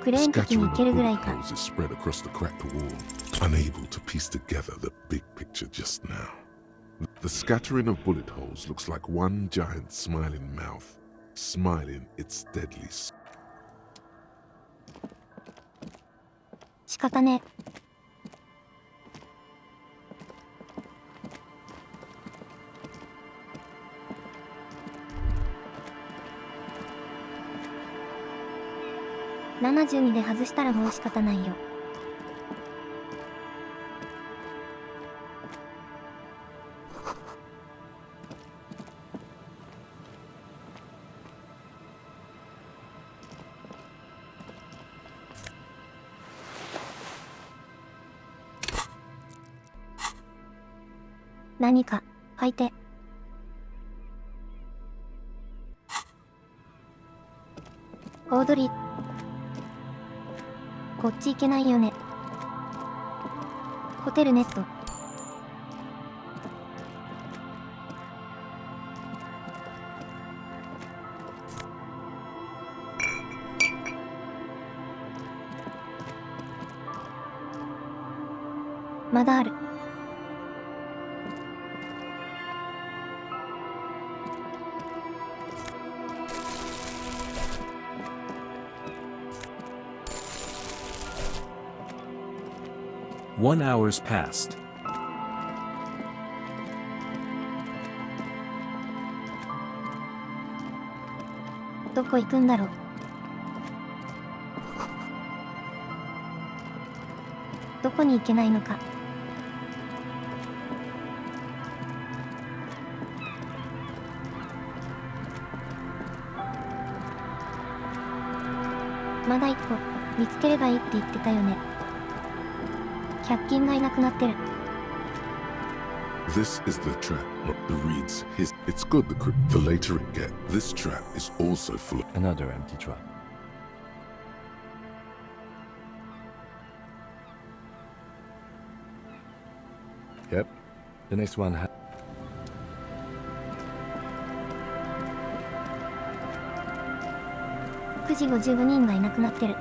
Speaker 1: クレーン的に行けるぐらいか。
Speaker 2: Unable to piece together the big picture just now. The scattering of bullet holes looks like one giant smiling mouth, smiling its deadly.
Speaker 1: 仕方ね。72で外したらもう仕方ないよ。何か履いて。大鳥。こっち行けないよね。ホテルネット。まだある。
Speaker 12: 1 hour's passed.
Speaker 1: どこ行くんだろう。どこに行けないのか。まだ一個見つければいいって言ってたよね。100均がいなくなってる。
Speaker 2: This is the trap. The reads his. It's good the later it get. This trap is also full of
Speaker 3: Another empty trap. Yep. The next one has.
Speaker 1: 9時55人がいなくなってる。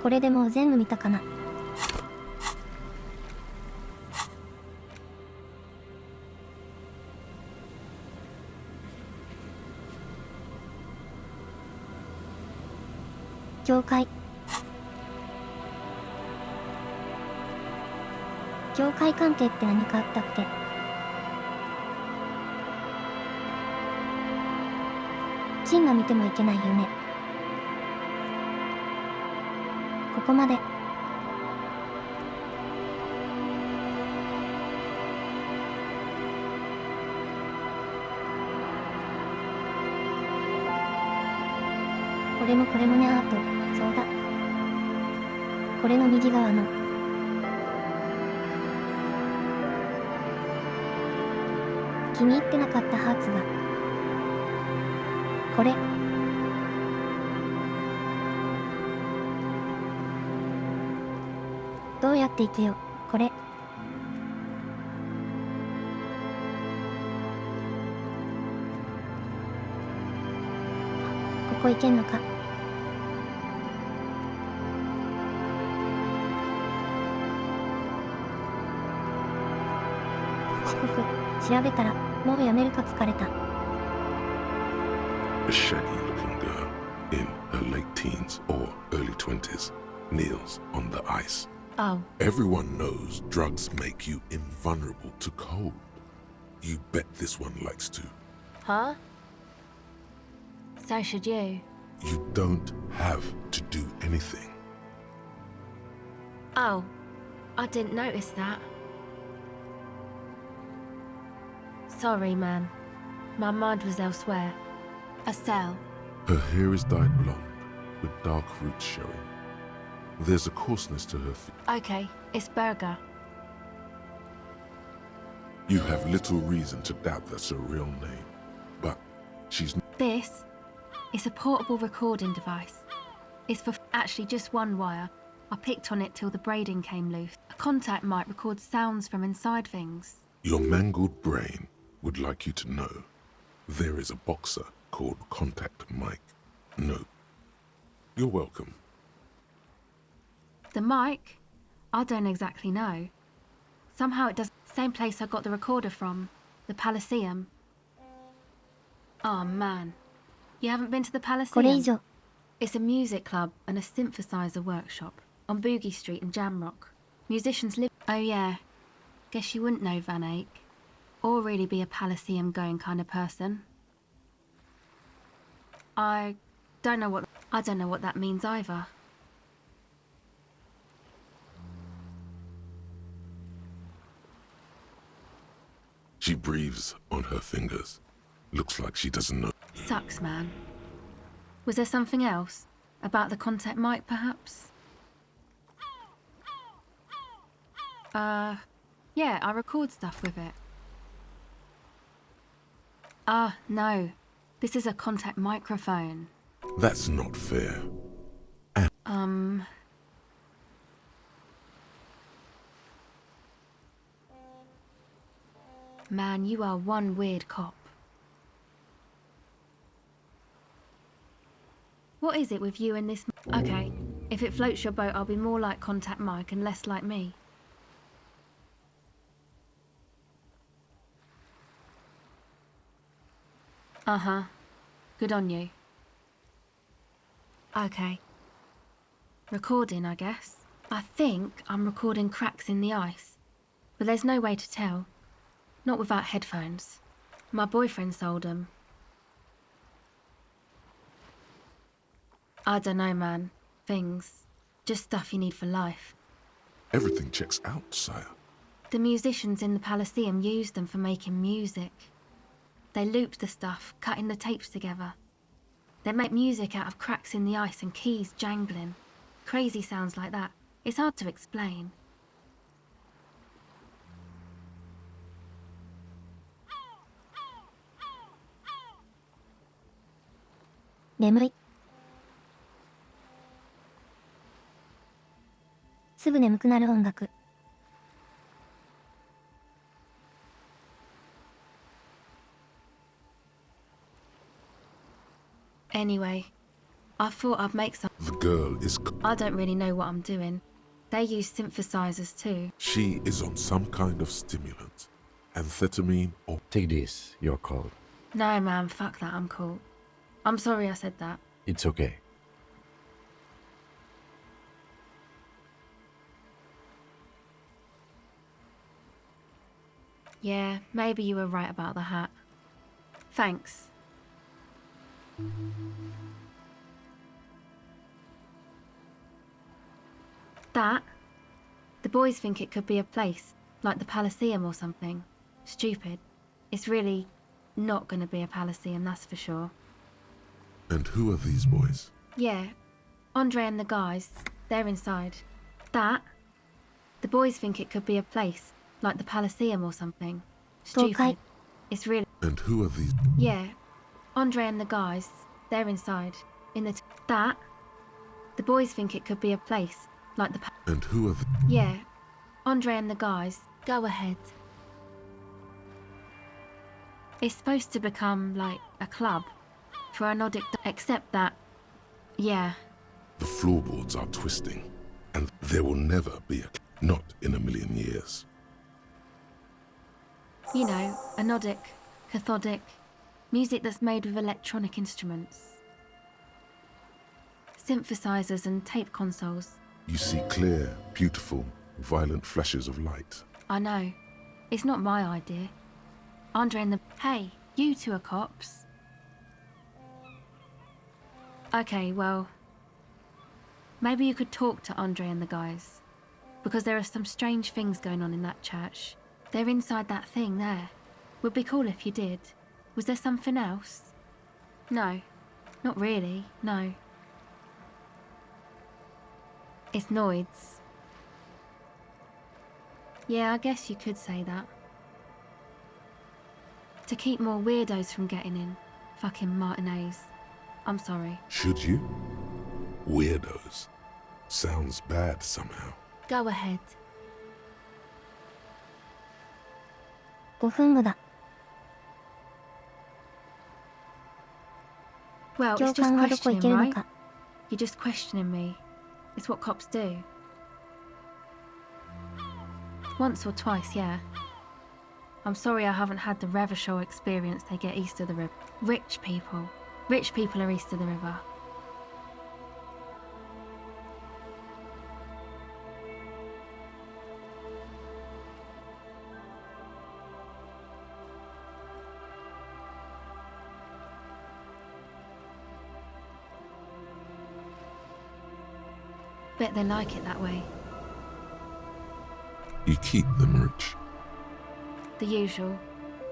Speaker 1: これでもう全部見たかな。教会。教会関係って何かあったっけ？チンが見てもいけないよね。ここまで。これもこれもね。アート。そうだ。これの右側の。気に入ってなかったハーツが。これ。どうやって行くよ、これ。ここ行けんのか。四国、調べたら、もうやめるか疲れた。
Speaker 2: A shaggy-looking girl in her late teens or early 20s kneels on the ice.
Speaker 4: Oh.
Speaker 2: Everyone knows drugs make you invulnerable to cold. You bet this one likes to.
Speaker 4: Huh? So should you.
Speaker 2: You don't have to do anything.
Speaker 4: Oh, I didn't notice that. Sorry, man. My mind was elsewhere. A cell.
Speaker 2: Her hair is dyed blonde, with dark roots showing. There's a coarseness to her feet.
Speaker 4: Okay, it's Burger.
Speaker 2: You have little reason to doubt that's her real name, but she's...
Speaker 9: This is a portable recording device. It's for actually just one wire. I picked on it till the braiding came loose. A contact mic records sounds from inside things.
Speaker 2: Your mangled brain would like you to know there is a boxer called Contact Mike. No. You're welcome.
Speaker 9: The mic? I don't exactly know. Somehow it does. Same place I got the recorder from. The Elysium. Oh man. You haven't been to the
Speaker 1: これ以
Speaker 9: Elysium?
Speaker 1: 上。
Speaker 9: It's a music club and a synthesizer workshop on Boogie Street in Jamrock. Musicians live. Oh yeah. Guess you wouldn't know Van Eyck. Or really be a Elysium going kind of person. I don't know what that means either.
Speaker 2: She breathes on her fingers. Looks like she doesn't know.
Speaker 9: Sucks, man. Was there something else? About the contact mic, perhaps? Yeah, I record stuff with it. No. This is a contact microphone.
Speaker 2: That's not fair.
Speaker 9: Man, you are one weird cop. What is it with you and this? Okay, If it floats your boat, I'll be more like Contact Mike and less like me. Uh-huh. Good on you. Okay. Recording, I guess. I think I'm recording cracks in the ice, but there's no way to tell. Not without headphones. My boyfriend sold them. I don't know, man. Things. Just stuff you need for life.
Speaker 2: Everything checks out, sire.
Speaker 9: The musicians in the Palaceum used them for making music. They looped the stuff, cutting the tapes together. They make music out of cracks in the ice and keys jangling. Crazy sounds like that. It's hard to explain.
Speaker 1: 眠い。すぐ眠くなる音楽。
Speaker 9: Anyway, I thought I'd make some.
Speaker 2: The girl is...
Speaker 9: I don't really know what I'm doing. They use synthesizers too.
Speaker 2: She is on some kind of stimulant. Amphetamine or...
Speaker 3: Take this, you're called.
Speaker 9: No, man, fuck that, I'm cool. I'm sorry I said that.
Speaker 3: It's okay.
Speaker 9: Yeah, maybe you were right about the hat. Thanks. That? The boys think it could be a place, like the Palaceum or something. Stupid. It's really not gonna be a Palaceum, that's for sure.
Speaker 2: And who are these boys?
Speaker 9: Yeah, Andre and the guys, they're inside. That? The boys think it could be a place, like the Palaceum or something. Stupid. It's really...
Speaker 2: And who are these?
Speaker 9: Yeah, Andre and the guys, they're inside. In the... That? The boys think it could be a place, like the...
Speaker 2: And who are
Speaker 9: Yeah, Andre and the guys. Go ahead. It's supposed to become, like, a club. For an odd... Except that... Yeah.
Speaker 2: The floorboards are twisting. And there will never be a... Not in a million years.
Speaker 9: You know, anodic, cathodic, music that's made with electronic instruments. Synthesizers and tape consoles.
Speaker 2: You see clear, beautiful, violent flashes of light.
Speaker 9: I know. It's not my idea. Andre and the... Hey, you two are cops. Okay, well... Maybe you could talk to Andre and the guys. Because there are some strange things going on in that church. They're inside that thing there. Would be cool if you did. Was there something else? No. Not really, no. It's noids. Yeah, I guess you could say that. To keep more weirdos from getting in. Fucking Martinez. I'm sorry.
Speaker 2: Should you? Weirdos. Sounds bad somehow.
Speaker 9: Go ahead.
Speaker 1: 5分後だ。
Speaker 9: Well,
Speaker 1: 教
Speaker 9: it's just
Speaker 1: 官はどこ行け
Speaker 9: questioning,
Speaker 1: るの
Speaker 9: right?
Speaker 1: か。
Speaker 9: You're just questioning me. It's what cops do. Once or twice, yeah. I'm sorry I haven't had the Revershaw experience they get east of the river. Rich people. Rich people are east of the river. Bet they like it that way.
Speaker 2: You keep them rich.
Speaker 9: The usual.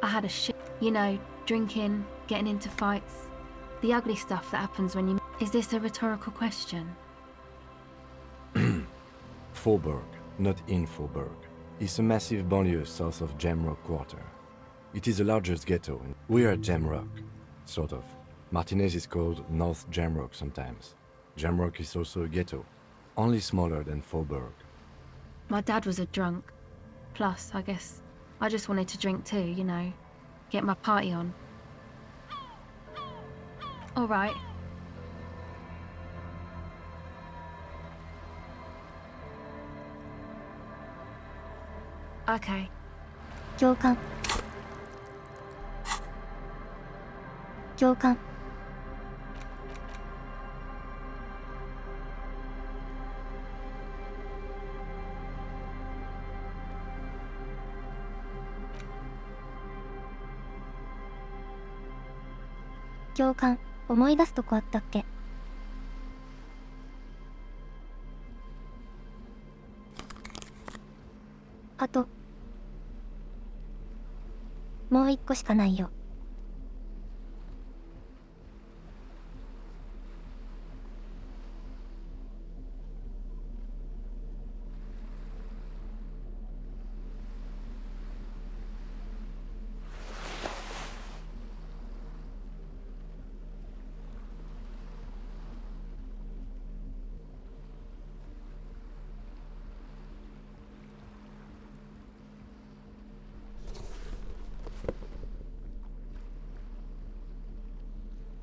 Speaker 9: I had a shit. You know, drinking, getting into fights. The ugly stuff that happens when you... Is this a rhetorical question?
Speaker 3: Faubourg, not in Faubourg, is a massive banlieue south of Jamrock Quarter. It is the largest ghetto. We are at Jamrock, sort of. Martinez is called North Jamrock sometimes. Jamrock is also a ghetto, only smaller than Faubourg.
Speaker 9: My dad was a drunk. Plus, I guess, I just wanted to drink too, you know. Get my party on. All right.
Speaker 4: Okay.
Speaker 1: 教官。教官。教官、思い出すとこあったっけ？あと、もう一個しかないよ。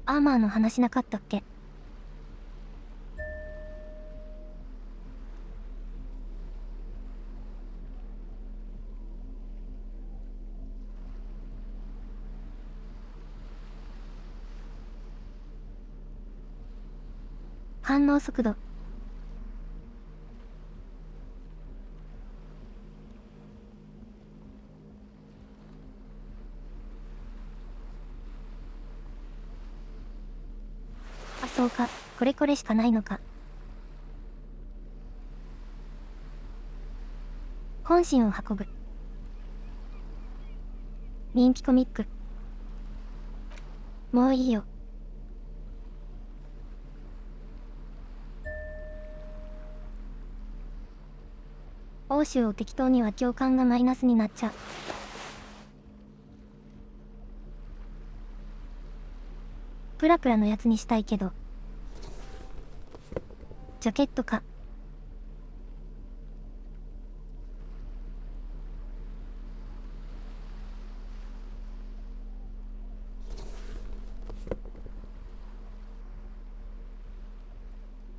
Speaker 1: アーマーの話なかったっけ？反応速度。あ、そうか。これしかないのか。本心を運ぶ。人気コミック。もういいよ。欧州を適当には教官がマイナスになっちゃう。プラプラのやつにしたいけど。ジャケットか。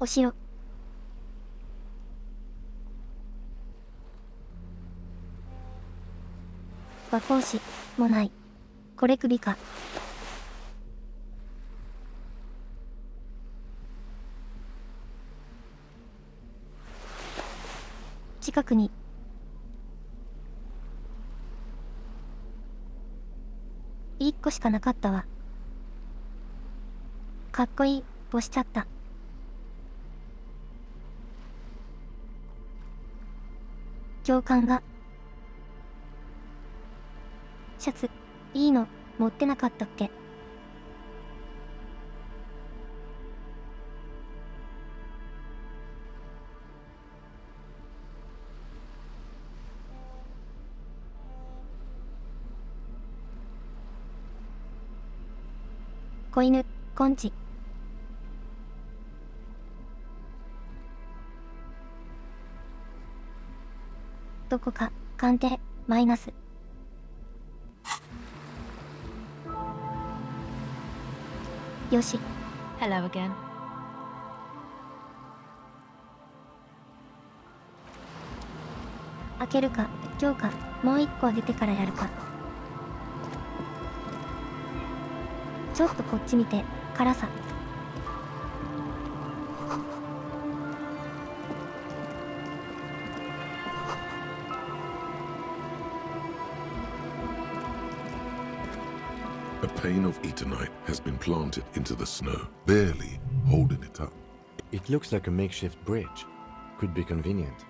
Speaker 1: お塩。和光市もない。これ首か。近くに。1個しかなかったわ。かっこいい、押しちゃった。教官が。シャツ、いいの、持ってなかったっけ？子犬、コンチ。どこか、鑑定、マイナス。よし。
Speaker 4: Hello again.
Speaker 1: 開けるか、今日か、もう一個あげてからやるか。ちょっとこっち見て、辛さ。
Speaker 2: A pane of Eternite has been planted into the snow, barely holding it up.
Speaker 3: It looks like a makeshift bridge. Could be convenient.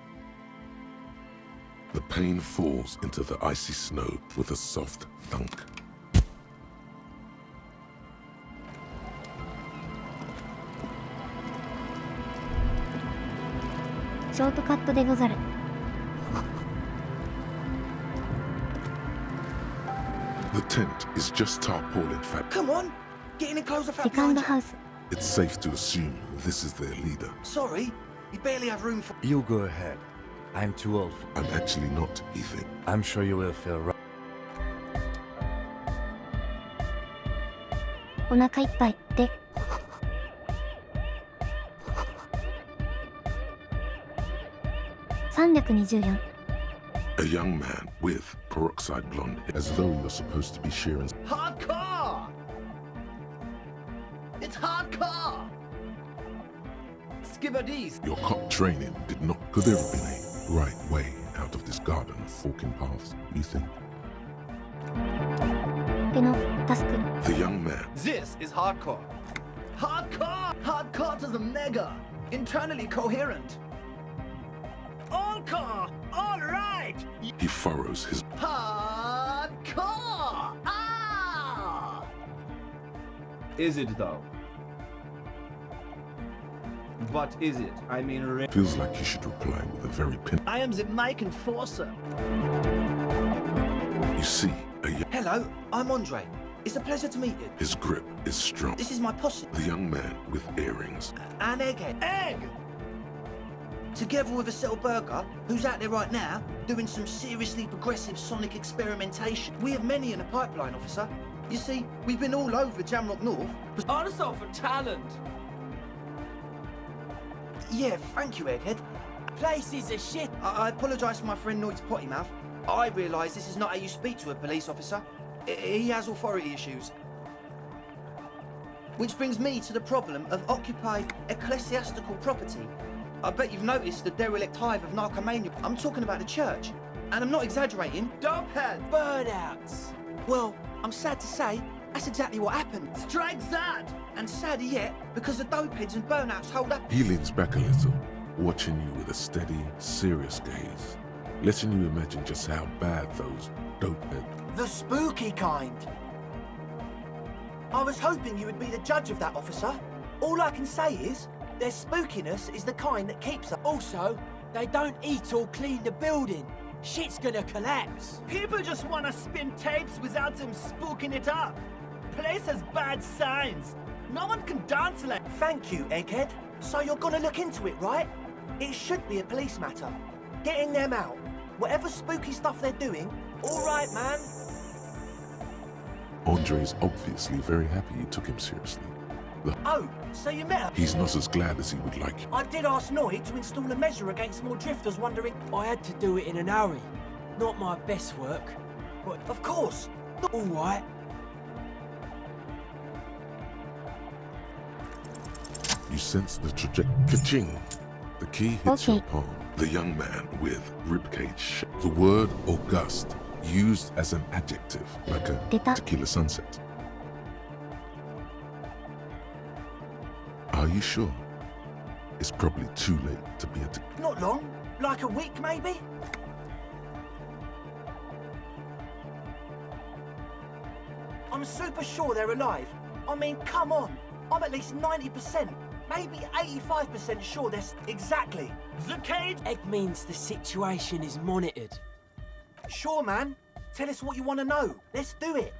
Speaker 2: The pane falls into the icy snow with a soft thunk.
Speaker 1: ショートカットでござる。
Speaker 2: The tent is just tarpaulin fat.
Speaker 13: Come on, get in and close the
Speaker 1: セ
Speaker 13: flap
Speaker 1: カンド
Speaker 13: behind
Speaker 1: ハ
Speaker 13: you.
Speaker 1: ウス。
Speaker 2: It's safe to assume this is their leader.
Speaker 13: Sorry, you barely have room for.
Speaker 3: You go ahead. I'm too old.
Speaker 2: I'm actually not, Ethan.
Speaker 3: I'm sure you will feel right.
Speaker 1: お腹いっぱいで。324。
Speaker 2: A young man with peroxide blonde hair, as though you're supposed to be shearing.
Speaker 13: Hardcore! It's hardcore! Skibadis!
Speaker 2: Your cop training did not. Could there have been a right way out of this garden of forking paths, you think?
Speaker 1: でのタスク
Speaker 2: The young man.
Speaker 13: This is hardcore. Hardcore! Hardcore to the mega! Internally coherent. All-core! All right!
Speaker 2: He furrows his.
Speaker 13: Hardcore! Ah!
Speaker 14: Is it though? But is it? I mean,
Speaker 2: Feels like you should reply with a very pin.
Speaker 13: I am the mic enforcer.
Speaker 2: You see,
Speaker 13: Hello, I'm Andre. It's a pleasure to meet you.
Speaker 2: his grip is strong.
Speaker 13: This is my posse.
Speaker 2: The young man with earrings.
Speaker 13: An egghead. Egg! Together with a Cell Burger, who's out there right now, doing some seriously progressive sonic experimentation. We have many in the pipeline, officer. You see, we've been all over Jamrock North.
Speaker 14: also for talent.
Speaker 13: Yeah, thank you, Egghead.
Speaker 14: Place is a shit.
Speaker 13: I apologise for my friend Noid's potty mouth. I realise this is not how you speak to a police officer. He has authority issues. Which brings me to the problem of occupied ecclesiastical property. I bet you've noticed the derelict hive of narcomania. I'm talking about the church. And I'm not exaggerating.
Speaker 14: Dopehead. Burnouts.
Speaker 13: Well, I'm sad to say, that's exactly what happened.
Speaker 14: Strike that.
Speaker 13: And sadder yet, because the dopeheads and burnouts hold up.
Speaker 2: He leans back a little, watching you with a steady, serious gaze, letting you imagine just how bad those dopeheads.
Speaker 13: The spooky kind. I was hoping you would be the judge of that, officer. All I can say is, their spookiness is the kind that keeps us.
Speaker 14: Also, they don't eat or clean the building. Shit's gonna collapse.
Speaker 13: People just want to spin tapes without them spooking it up. Place has bad signs. No one can dance like. Thank you, Egghead. So you're gonna look into it, right? It should be a police matter. Getting them out. Whatever spooky stuff they're doing. All right, man.
Speaker 2: Andre is obviously very happy you took him seriously.
Speaker 13: Oh, so you met her?
Speaker 2: He's not as glad as he would like.
Speaker 13: I did ask Noid to install a measure against more drifters wondering.
Speaker 14: I had to do it in an hurry. Not my best work. But
Speaker 13: of course.
Speaker 14: All right.
Speaker 2: You sense the trajectory. The key hits your palm. The young man with ribcage. The word august, used as an adjective, like a tequila sunset. Are you sure? It's probably too late to be a
Speaker 13: Not long. Like a week, maybe? I'm super sure they're alive. I mean, come on. I'm at least 90%, maybe 85% sure they're... Exactly. The cage...
Speaker 14: Egg means the situation is monitored.
Speaker 13: Sure, man. Tell us what you want to know. Let's do it.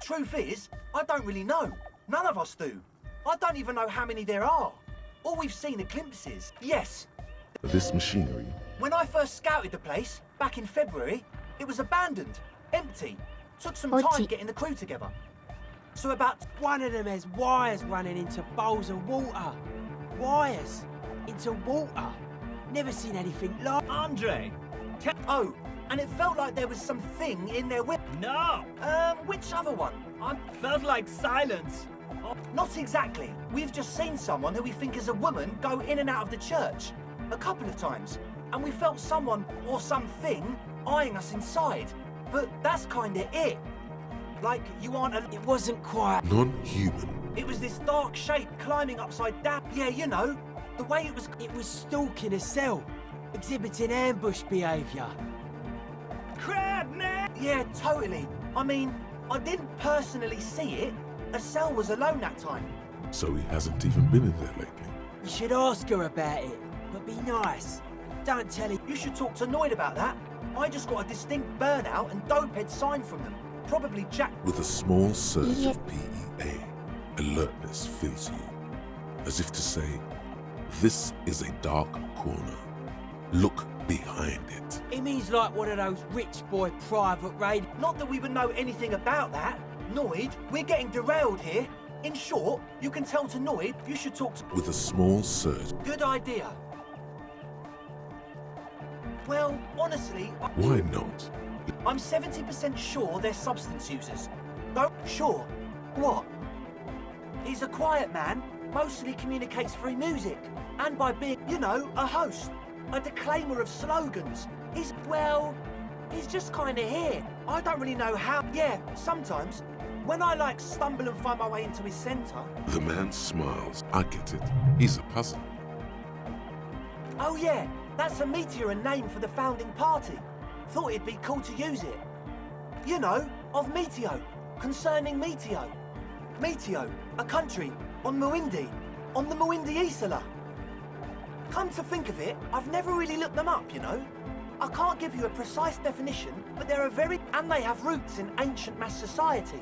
Speaker 13: Truth is, I don't really know. None of us do. I don't even know how many there are. All we've seen are glimpses. Yes.
Speaker 2: This machinery.
Speaker 13: When I first scouted the place, back in February, it was abandoned, empty. Took some time getting the crew together. So about...
Speaker 14: One of them has wires running into bowls of water. Wires into water. Never seen anything like...
Speaker 13: Andre! Oh, and it felt like there was something in their whip. No! Which other one? I felt like silence. Oh, not exactly. We've just seen someone who we think is a woman go in and out of the church. A couple of times. And we felt someone, or something, eyeing us inside. But that's kinda it. Like, you aren't a...
Speaker 14: It wasn't quite...
Speaker 2: Non-human.
Speaker 13: It was this dark shape climbing upside down. Yeah, you know, the way it was...
Speaker 14: It was stalking a cell, exhibiting ambush behaviour.
Speaker 13: Crap, man! Yeah, totally. I mean, I didn't personally see it. A cell was alone that time.
Speaker 2: So he hasn't even been in there lately.
Speaker 14: You should ask her about it, but be nice. Don't tell him.
Speaker 13: You should talk to Noid about that. I just got a distinct burnout and dopehead sign from them. Probably Jack...
Speaker 2: With a small surge of PEA, alertness fills you. As if to say, this is a dark corner. Look behind it.
Speaker 14: It means like one of those rich boy private raid.
Speaker 13: Not that we would know anything about that. Noid, we're getting derailed here. In short, you can tell to Noid you should talk to...
Speaker 2: With a small surge.
Speaker 13: Good idea. Well, honestly,
Speaker 2: Why not?
Speaker 13: I'm 70% sure they're substance users. Don't sure. What? He's a quiet man, mostly communicates through music, and by being, you know, a host, a declaimer of slogans. He's just kinda here. I don't really know how. Yeah, sometimes. When I stumble and find my way into his centre.
Speaker 2: The man smiles. I get it. He's a puzzle.
Speaker 13: Oh yeah, that's a meteor and name for the founding party. Thought it'd be cool to use it. You know, of Meteo, concerning Meteo. Meteo, a country, on the Muindi Isla. Come to think of it, I've never really looked them up, you know. I can't give you a precise definition, but and they have roots in ancient mass society.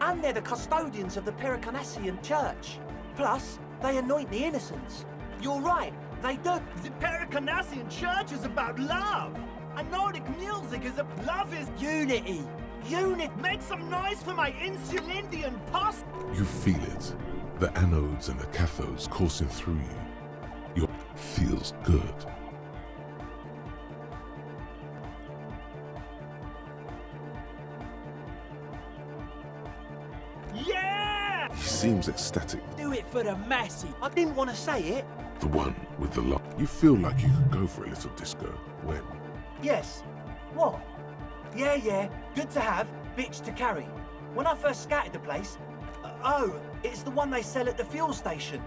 Speaker 13: And they're the custodians of the Pericanassian Church. Plus, they anoint the innocents. You're right, they do.
Speaker 14: The Pericanassian Church is about love. And Nordic music is love is unity. Make some noise for my insulindian pus.
Speaker 2: You feel it. The anodes and the cathodes coursing through you. Your feels good.
Speaker 14: Yeah!
Speaker 2: He seems ecstatic.
Speaker 14: Do it for the masses.
Speaker 13: I didn't want to say it.
Speaker 2: The one with the lock. You feel like you could go for a little disco. When?
Speaker 13: Yes. What? Yeah, good to have, bitch to carry. When I first scattered the place... oh, it's the one they sell at the fuel station.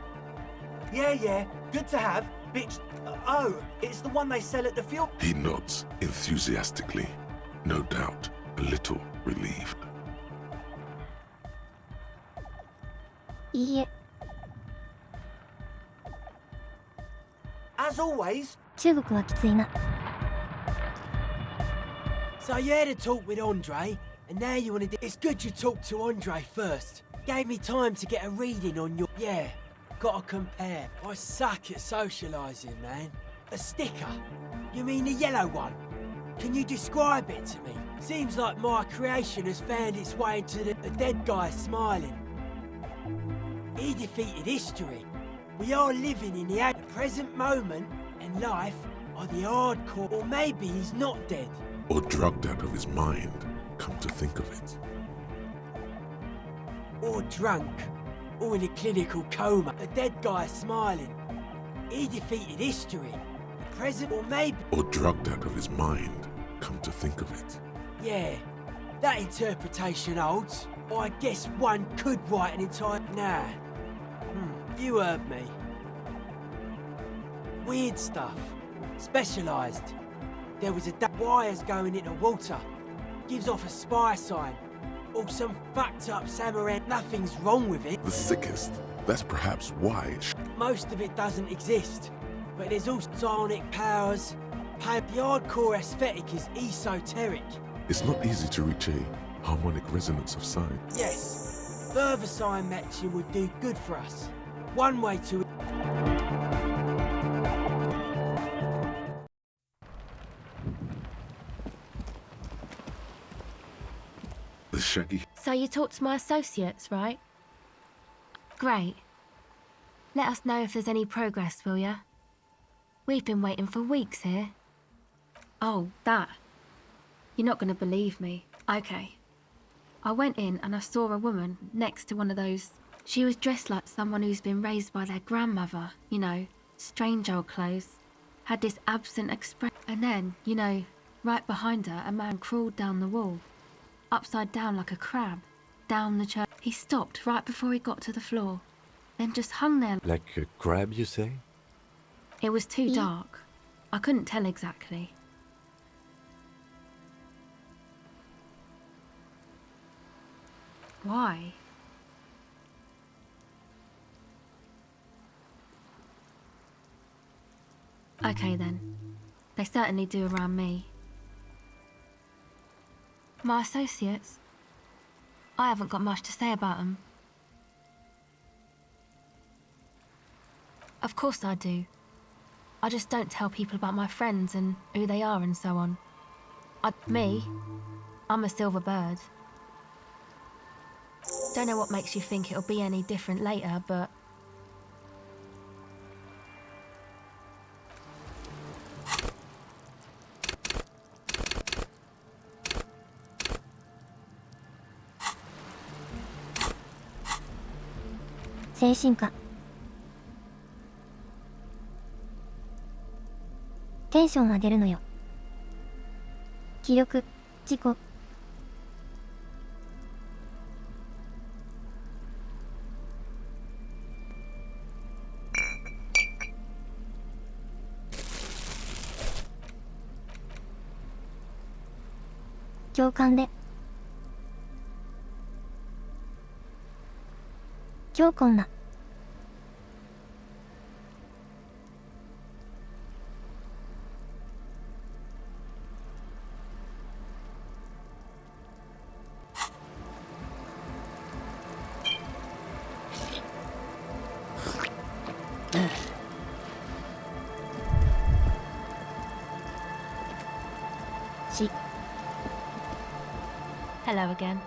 Speaker 13: Yeah, good to have, bitch... oh, it's the one they sell at the fuel...
Speaker 2: He nods enthusiastically. No doubt, a little relieved.
Speaker 1: いいえ、
Speaker 13: As always...
Speaker 1: 中国はきついな。
Speaker 14: So you had a talk with Andre, and now you want to... It's good you talked to Andre first. Gave me time to get a reading on your... Yeah, gotta compare. I suck at socialising, man. A sticker? You mean the yellow one? Can you describe it to me? Seems like my creation has found its way into the dead guy smiling. He defeated history. We are living in the present moment, and life are the hardcore... Or maybe he's not dead.
Speaker 2: Or drugged out of his mind, come to think of it.
Speaker 14: Or drunk, or in a clinical coma. A dead guy smiling. He defeated history. The present, or maybe...
Speaker 2: Or drugged out of his mind, come to think of it.
Speaker 14: Yeah, that interpretation holds. I guess one could write an entire... Nah. You heard me. Weird stuff. Specialised. There was wires going into water. Gives off a spy sign. Or some fucked up samurai. Nothing's wrong with it.
Speaker 2: The sickest. That's perhaps why
Speaker 14: Most of it doesn't exist. But there's also psionic powers. The hardcore aesthetic is esoteric.
Speaker 2: it's not easy to reach a harmonic resonance of sign.
Speaker 14: Yes. Further sign matching would do good for us. One way to...
Speaker 2: The shaggy...
Speaker 4: So you talked to my associates, right? Great. Let us know if there's any progress, will ya? We've been waiting for weeks here. Oh, that. You're not going to believe me. Okay. I went in and I saw a woman next to one of those... She was dressed like someone who's been raised by their grandmother, you know, strange old clothes. Had this absent expression. And then, you know, right behind her, a man crawled down the wall. Upside down like a crab. Down the church. He stopped right before he got to the floor. Then just hung there.
Speaker 3: Like a crab, you say?
Speaker 4: It was too dark. I couldn't tell exactly. Why? Okay then. They certainly do around me. My associates? I haven't got much to say about them. Of course I do. I just don't tell people about my friends and who they are and so on. I'm a silver bird. Don't know what makes you think it'll be any different later, but...
Speaker 1: 精神科。テンション上げるのよ。気力、事故。共感で。強根な。し。
Speaker 4: Hello again.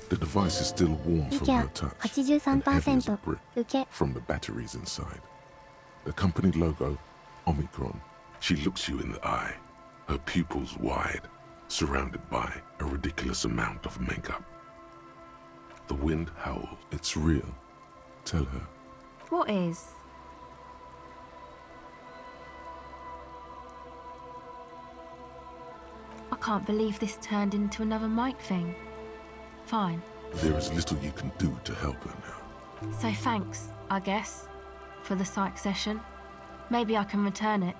Speaker 2: The device is still warm from her touch and heavy as a brick
Speaker 1: 受け。
Speaker 2: from the batteries inside. The company logo, Omicron. She looks you in the eye, her pupils wide, surrounded by a ridiculous amount of makeup. The wind howls. It's real. Tell her.
Speaker 4: What is? I can't believe this turned into another mic thing. Fine.
Speaker 2: There is little you can do to help her now.
Speaker 4: So thanks, I guess, for the psych session. Maybe I can return it.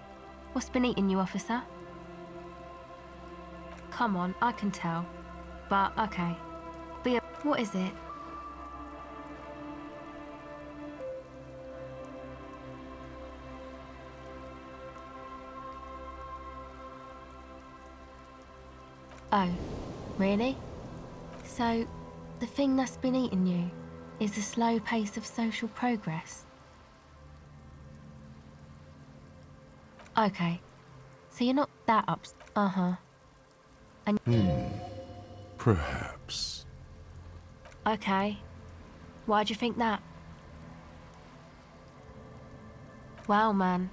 Speaker 4: What's been eating you, officer? Come on, I can tell. But, okay. What is it? Oh, really? So, the thing that's been eating you is the slow pace of social progress? Okay, so you're not that Uh-huh. And
Speaker 2: Perhaps.
Speaker 4: okay, why'd you think that? Wow, man,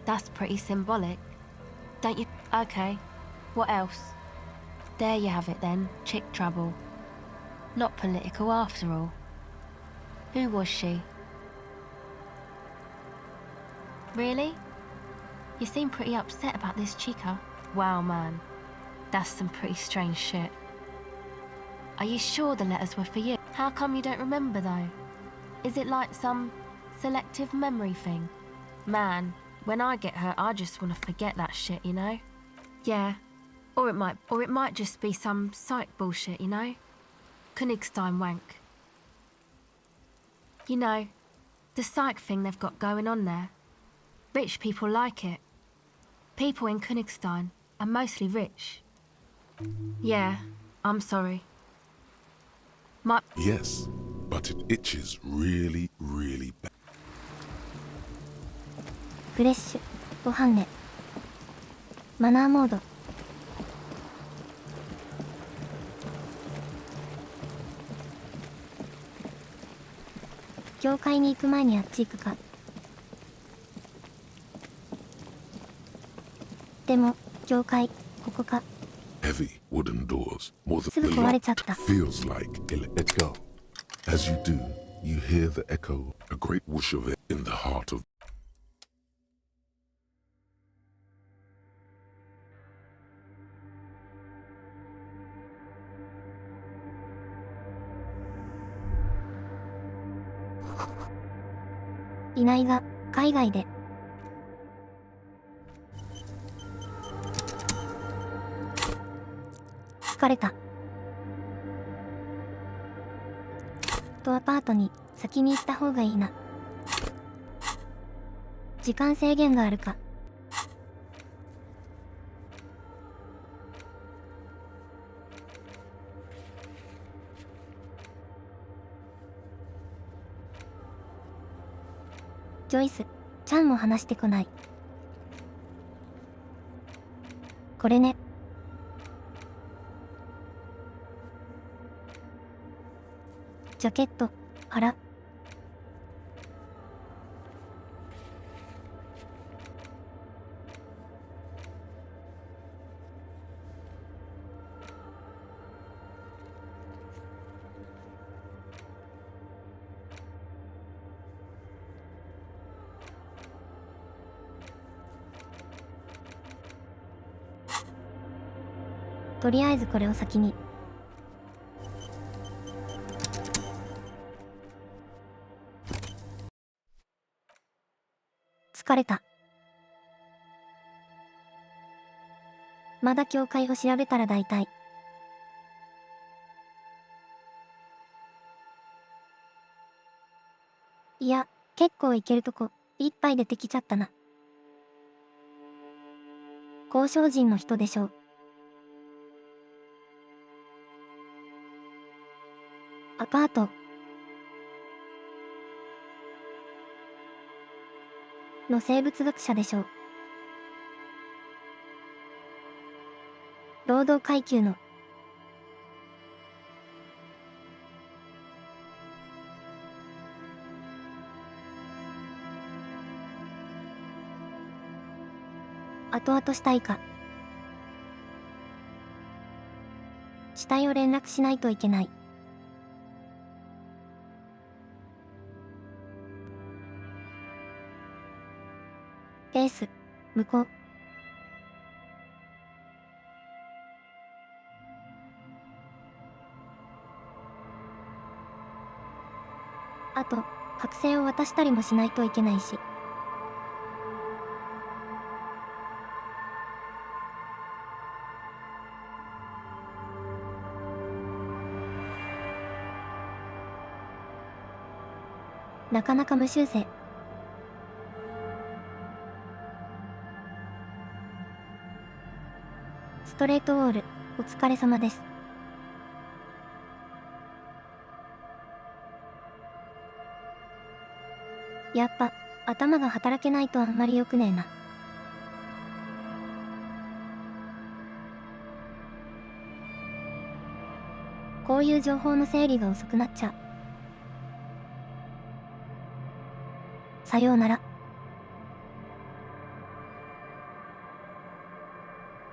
Speaker 4: that's pretty symbolic. Don't you? Okay, what else? There you have it then, chick trouble. Not political after all. Who was she? Really? You seem pretty upset about this chica. Wow, man. That's some pretty strange shit. Are you sure the letters were for you? How come you don't remember though? Is it like some selective memory thing? Man, when I get hurt, I just want to forget that shit, you know? Yeah. Or it might just be some psych bullshit, you know? Königstein wank. You know, the psych thing they've got going on there. Rich people like it. People in Königstein are mostly rich. Yeah, I'm sorry.
Speaker 2: Yes, but it itches really, really bad.
Speaker 1: フレッシュ、ご飯ね。マナーモード。教会に行く前にあっち行くか。でも、教会、ここか。
Speaker 2: Heavy wooden doors, more than
Speaker 1: すぐ
Speaker 2: the
Speaker 1: 壊れちゃっ
Speaker 2: lock
Speaker 1: た。
Speaker 2: feels like. Let's go. As you do, you hear the echo, a great whoosh of it in the heart of.
Speaker 1: 「いないが、海外で。疲れた。とアパートに先に行った方がいいな。時間制限があるか。ジョイス、ちゃんも話してこない。これね。ジャケット、あら。とりあえずこれを先に。疲れた。まだ教会を調べたら大体。いや、結構いけるとこ、いっぱい出てきちゃったな。交渉人の人でしょう。アパート。の生物学者でしょう。労働階級の。後々したいか。死体を連絡しないといけない。エース、向こう。あと、剥製を渡したりもしないといけないし。なかなか無修正。ストレートウォール、お疲れ様です。やっぱ、頭が働けないとあんまり良くねえな。こういう情報の整理が遅くなっちゃう。さようなら。